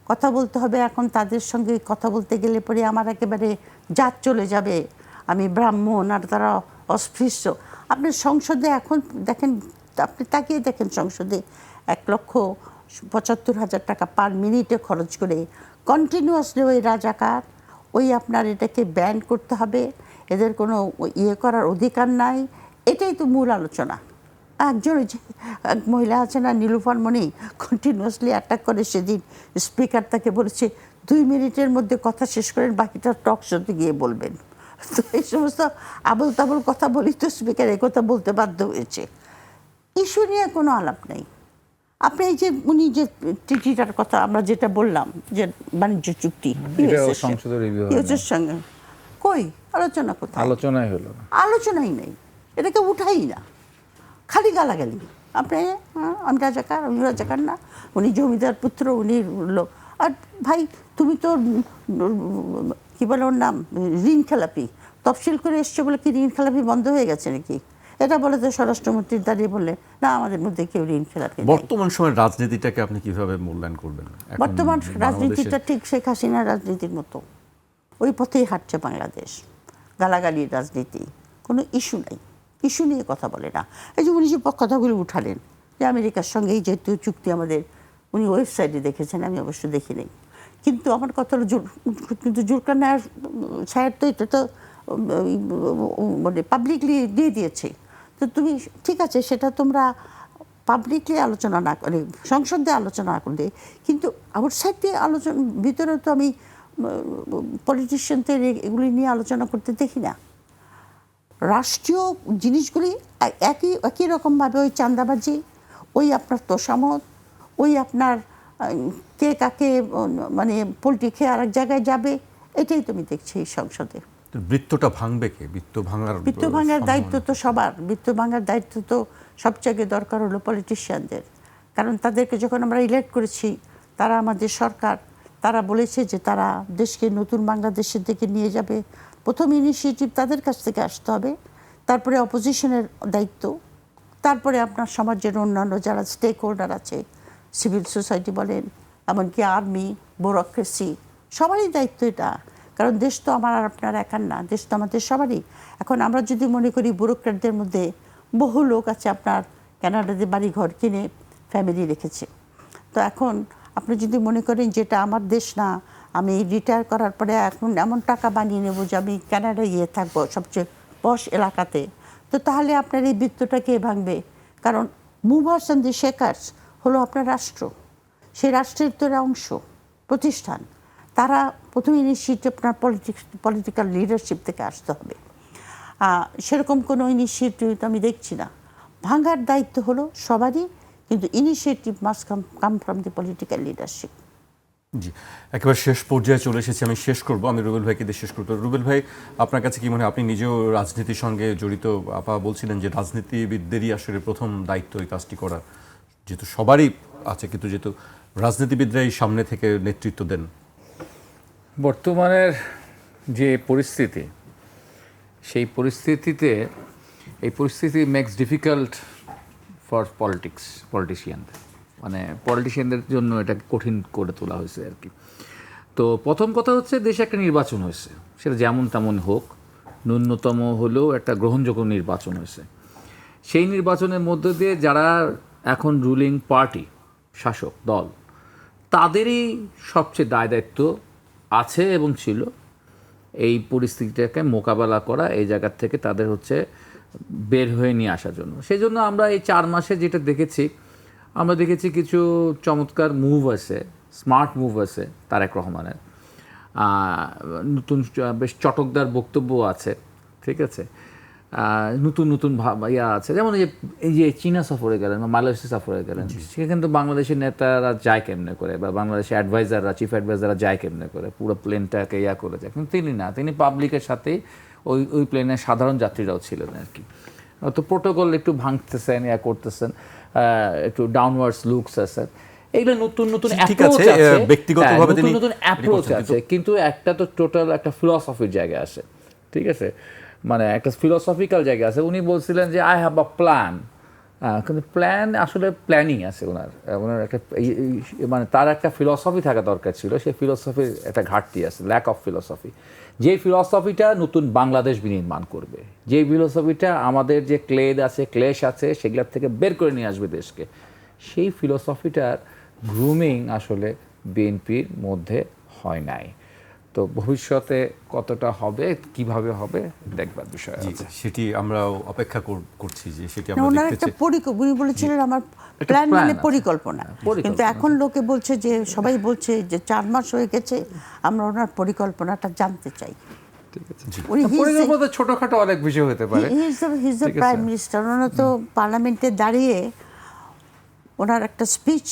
কথা বলতে হবে। এখন তাদের সঙ্গে কথা বলতে গেলে পরে আমার একেবারে জাত চলে যাবে, আমি ব্রাহ্মণ আর তারা অস্পৃশ্য। আপনি সংসদে এখন দেখেন, আপনি তাকিয়ে দেখেন, সংসদে 1,75,000 টাকা পার মিনিটে খরচ করে কন্টিনিউয়াসলি ওই রাজাকার, ওই আপনার এটাকে ব্যান করতে হবে, এদের কোনো ইয়ে করার অধিকার নাই, এটাই তো মূল আলোচনা। একজন এক মহিলা আছে না, নীলুফার মণি, কন্টিনিউয়াসলি অ্যাটাক করে। সেদিন স্পিকার তাকে বলেছে 2 মিনিটের মধ্যে কথা শেষ করেন, বাকিটা টক শোতে গিয়ে বলবেন। তো এই সমস্ত আবল তাবল কথা বলি তো স্পিকার কথা বলতে বাধ্য হয়েছে। ইস্যু নিয়ে কোনো আলাপ নেই। আপনি এই যে উনি যে চিঠিটার কথা আমরা যেটা বললাম, যে বাণিজ্য চুক্তি ইউএসের সঙ্গে, কই আলোচনা, কোথায় আলোচনাই হলো না? আলোচনাই নেই, এটাকে উঠাই না, খালি গালাগালি। আপনি আমি রাজাকার, উনি রাজাকার না, উনি জমিদার পুত্র, উনি লোক। আর ভাই তুমি তো কি বলে ওর নাম, ঋণ খেলাপি, তফসিল করে এসছে বলে কি ঋণ খেলাপি বন্ধ হয়ে গেছে নাকি? এটা বলে তো স্বরাষ্ট্রমন্ত্রী দাঁড়িয়ে বললে না, আমাদের মধ্যে কেউ ঋণ খেলাপি। বর্তমান সময়ের রাজনীতিটাকে আপনি কিভাবে মূল্যায়ন করবেন? বর্তমান রাজনীতিটা ঠিক শেখ হাসিনার রাজনীতির মতো, ওই পথেই হাঁটছে বাংলাদেশ। গালাগালির রাজনীতি, কোনো ইস্যু নাই, ইস্যু নিয়ে কথা বলে না। এই যে উনি যে কথাগুলো উঠালেন যে আমেরিকার সঙ্গে এই যেহেতু চুক্তি আমাদের, উনি ওয়েবসাইটে দেখেছেন, আমি অবশ্য দেখি নেই। কিন্তু আমার কথা হলো কিন্তু জুলকারনাইন সাহেব তো এটা তো মানে পাবলিকলি দিয়ে দিয়েছে। তো তুমি ঠিক আছে, সেটা তোমরা পাবলিকলি আলোচনা না করে, সংসদে আলোচনা না করলে, কিন্তু আউটসাইড দিয়ে আলোচনা, ভিতরে তো আমি পলিটিশিয়ানদের এগুলি নিয়ে আলোচনা করতে দেখি না। রাষ্ট্রীয় জিনিসগুলি একই রকমভাবে ওই চাঁদাবাজি, ওই আপনার তোষামত, ওই আপনার কে কাকে মানে পোলট্রি খেয়ে আরেক জায়গায় যাবে, এটাই তুমি দেখছি এই সংসদে। বৃত্তটা ভাঙবে কে? বৃত্ত ভাঙার দায়িত্ব তো সবার। বৃত্ত ভাঙার দায়িত্ব তো সবচেয়ে দরকার হলো পলিটিশিয়ানদের। কারণ তাদেরকে যখন আমরা ইলেক্ট করেছি, তারা আমাদের সরকার, তারা বলেছে যে তারা দেশকে নতুন বাংলাদেশের দিকে নিয়ে যাবে। প্রথম ইনিশিয়েটিভ তাদের কাছ থেকে আসতে হবে, তারপরে অপোজিশনের দায়িত্ব, তারপরে আপনার সমাজের অন্যান্য যারা স্টেক হোল্ডার আছে, সিভিল সোসাইটি বলেন, এমনকি আর্মি, ব্যুরোক্রেসি, সবারই দায়িত্ব এটা। কারণ দেশ তো আমার আর আপনার একার না, দেশ তো আমাদের সবারই। এখন আমরা যদি মনে করি ব্যুরোক্র্যাটদের মধ্যে বহু লোক আছে আপনার কানাডাতে বাড়ি ঘর কিনে ফ্যামিলি রেখেছে, তো এখন আপনি যদি মনে করেন যে এটা আমার দেশ না, আমি রিটায়ার করার পরে এখন এমন টাকা বানিয়ে নেব যে আমি কানাডায় গিয়ে থাকবো সবচেয়ে পশ এলাকাতে, তো তাহলে আপনার এই বৃত্তটা কে ভাঙবে? কারণ মুভার্স অ্যান্ড দি শেকার্স হলো আপনার রাষ্ট্র, সেই রাষ্ট্রের তো এরা অংশ, প্রতিষ্ঠান। তারা প্রথম ইনিশিয়েটিভ আপনার পলিটিক্যাল লিডারশিপ থেকে আসতে হবে। সেরকম কোনো ইনিশিয়েটিভ তো আমি দেখছি না। ভাঙার দায়িত্ব হলো সবারই, কিন্তু initiative must come from the political leadership. জি, একেবারে শেষ পর্যায়ে চলে এসেছি, আমি শেষ করব, আমি রুবেল ভাইকে দিয়ে শেষ করবো। রুবেল ভাই, আপনার কাছে কি মনে হয়, আপনি নিজেও রাজনীতির সঙ্গে জড়িত, আপা বলছিলেন যে রাজনীতিবিদদেরই আসলে প্রথম দায়িত্ব এই কাজটি করা, যেহেতু সবারই আছে, কিন্তু যেহেতু রাজনীতিবিদরাই সামনে থেকে নেতৃত্ব দেন। বর্তমানের যে পরিস্থিতি, সেই পরিস্থিতিতে এই পরিস্থিতি মেক্স ডিফিকাল্ট ফর পলিটিশিয়ান, মানে পলিটিশিয়ানদের জন্য এটা কঠিন করে তোলা হয়েছে আর কি। তো প্রথম কথা হচ্ছে, দেশে একটা নির্বাচন হয়েছে, সেটা যেমন তেমন হোক, ন্যূনতম হলেও একটা গ্রহণযোগ্য নির্বাচন হয়েছে। সেই নির্বাচনের মধ্য দিয়ে যারা এখন রুলিং পার্টি, শাসক দল, তাদেরই সবচেয়ে দায়িত্ব আছে এবং ছিল এই পরিস্থিতিটাকে মোকাবেলা করা, এই জায়গার থেকে তাদের হচ্ছে বের হয়ে নিয়ে আসার জন্য। সেই জন্য আমরা এই 4 মাসে যেটা দেখেছি, আমরা দেখেছি কিছু চমৎকার মুভ আছে, স্মার্ট মুভ আছে তারেক রহমানের, নতুন বেশ চটকদার বক্তব্য আছে, ঠিক আছে, নতুন নতুন ইয়া আছে। যেমন এই যে চীনা সফরে গেলেন বা মালয়েশিয়া সফরে গেলেন, সেখানে তো বাংলাদেশের নেতারা যায় কেমনে করে, বা বাংলাদেশের অ্যাডভাইজাররা, চিফ অ্যাডভাইজাররা যায় কেমনে করে, পুরো প্লেনটাকে ইয়া করে যায়। কিন্তু তিনি না, তিনি পাবলিকের সাথেই ওই প্লেনের সাধারণ যাত্রীরাও ছিলেন আর কি। তো প্রোটোকল একটু ভাঙতেছেন, ইয়া করতেছেন, একটু ডাউনওয়ার্ডস লুকস আছে, এইগুলো নতুন নতুন অ্যাপ্রোচ আছে, ব্যক্তিগতভাবে নতুন নতুন অ্যাপ্রোচ আছে, কিন্তু একটা তো টোটাল একটা ফিলসফির জায়গা আছে, ঠিক আছে, মানে একটা ফিলসফিক্যাল জায়গা আছে। উনি বলছিলেন যে আই হ্যাভ আ প্ল্যান, কিন্তু প্ল্যান আসলে প্ল্যানিং আছে ওনার একটা, মানে তার একটা ফিলসফি থাকা দরকার ছিল, সেই ফিলসফির একটা ঘাটতি আছে, ল্যাক অফ ফিলসফি। যে ফিলসফিটা নতুন বাংলাদেশ বিনির্মাণ করবে, যে ফিলসফিটা আমাদের যে ক্লেশ আছে সেগুলোর থেকে বের করে নিয়ে আসবে দেশকে, সেই ফিলসফিটার গ্রুমিং আসলে বিএনপির মধ্যে হয় নাই। তো ভবিষ্যতে কতটা হবে, কিভাবে হবে, দেখবার বিষয় আছে। সেটি আমরা অপেক্ষা করছি যে সেটি আমরা ওনার দেখতে একটা উনি বলেছিলেন আমার প্ল্যান মানে পরিকল্পনা, কিন্তু এখন লোকে বলছে যে, সবাই বলছে যে 4 মাস হয়ে গেছে, আমরা ওনার পরিকল্পনাটা জানতে চাই। পরিকল্পনা ছোটখাটো অনেক বিষয় হতে পারে। He is the prime minister, ওনার তো পার্লামেন্টে দাঁড়িয়ে ওনার একটা স্পিচ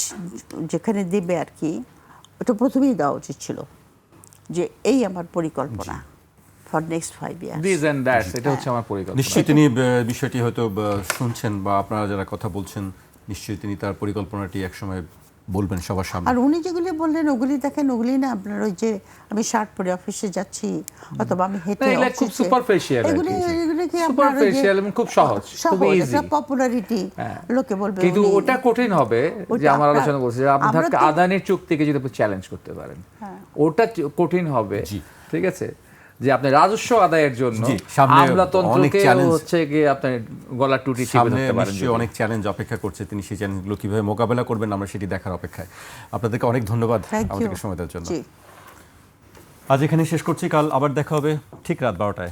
যেখানে দেবে আর কি, ওটা প্রথমেই দেওয়া উচিত ছিল যে এই আমার পরিকল্পনা for next 5 years, this and that's, এটা হচ্ছে আমার পরিকল্পনা। নিশ্চয়ই তিনি বিষয়টি হয়তো শুনছেন, বা আপনারা যারা কথা বলছেন, নিশ্চয়ই তিনি তার পরিকল্পনাটি একসময় বলবেন সবার সামনে। আর উনি যেগুলি বললেন ওগুলি দেখেন, ওগুলি না আপনার ওই যে আমি শার্ট পরে অফিসে যাচ্ছি, অথবা আমি হেঁটে, খুব সুপারফিশিয়াল, এগুলি কি সুপারফিশিয়াল এবং খুব সহজ, খুব ইজি, পপুলারিটি, লোকে বলবে। কিন্তু ওটা কঠিন হবে, যে আমার আলোচনা বলছি যে আপনি আদানির চুক্তিকে যদি আপনি চ্যালেঞ্জ করতে পারেন, ওটা কঠিন হবে, ঠিক আছে, যে আপনি রাজস্ব আদায়ের জন্য আমলাতন্ত্রকে হচ্ছে কি আপনি গলা টুটি চিপে ধরতে পারেন। অনেক চ্যালেঞ্জ অপেক্ষা করছে, তিনি সেই চ্যালেঞ্জগুলো কিভাবে মোকাবেলা করবেন আমরা সেটি দেখার অপেক্ষায়। আপনাদেরকে অনেক ধন্যবাদ আমাদেরকে সময় দেওয়ার জন্য। আজ এখানে শেষ করছি, কাল আবার দেখা হবে ঠিক রাত 12টায়।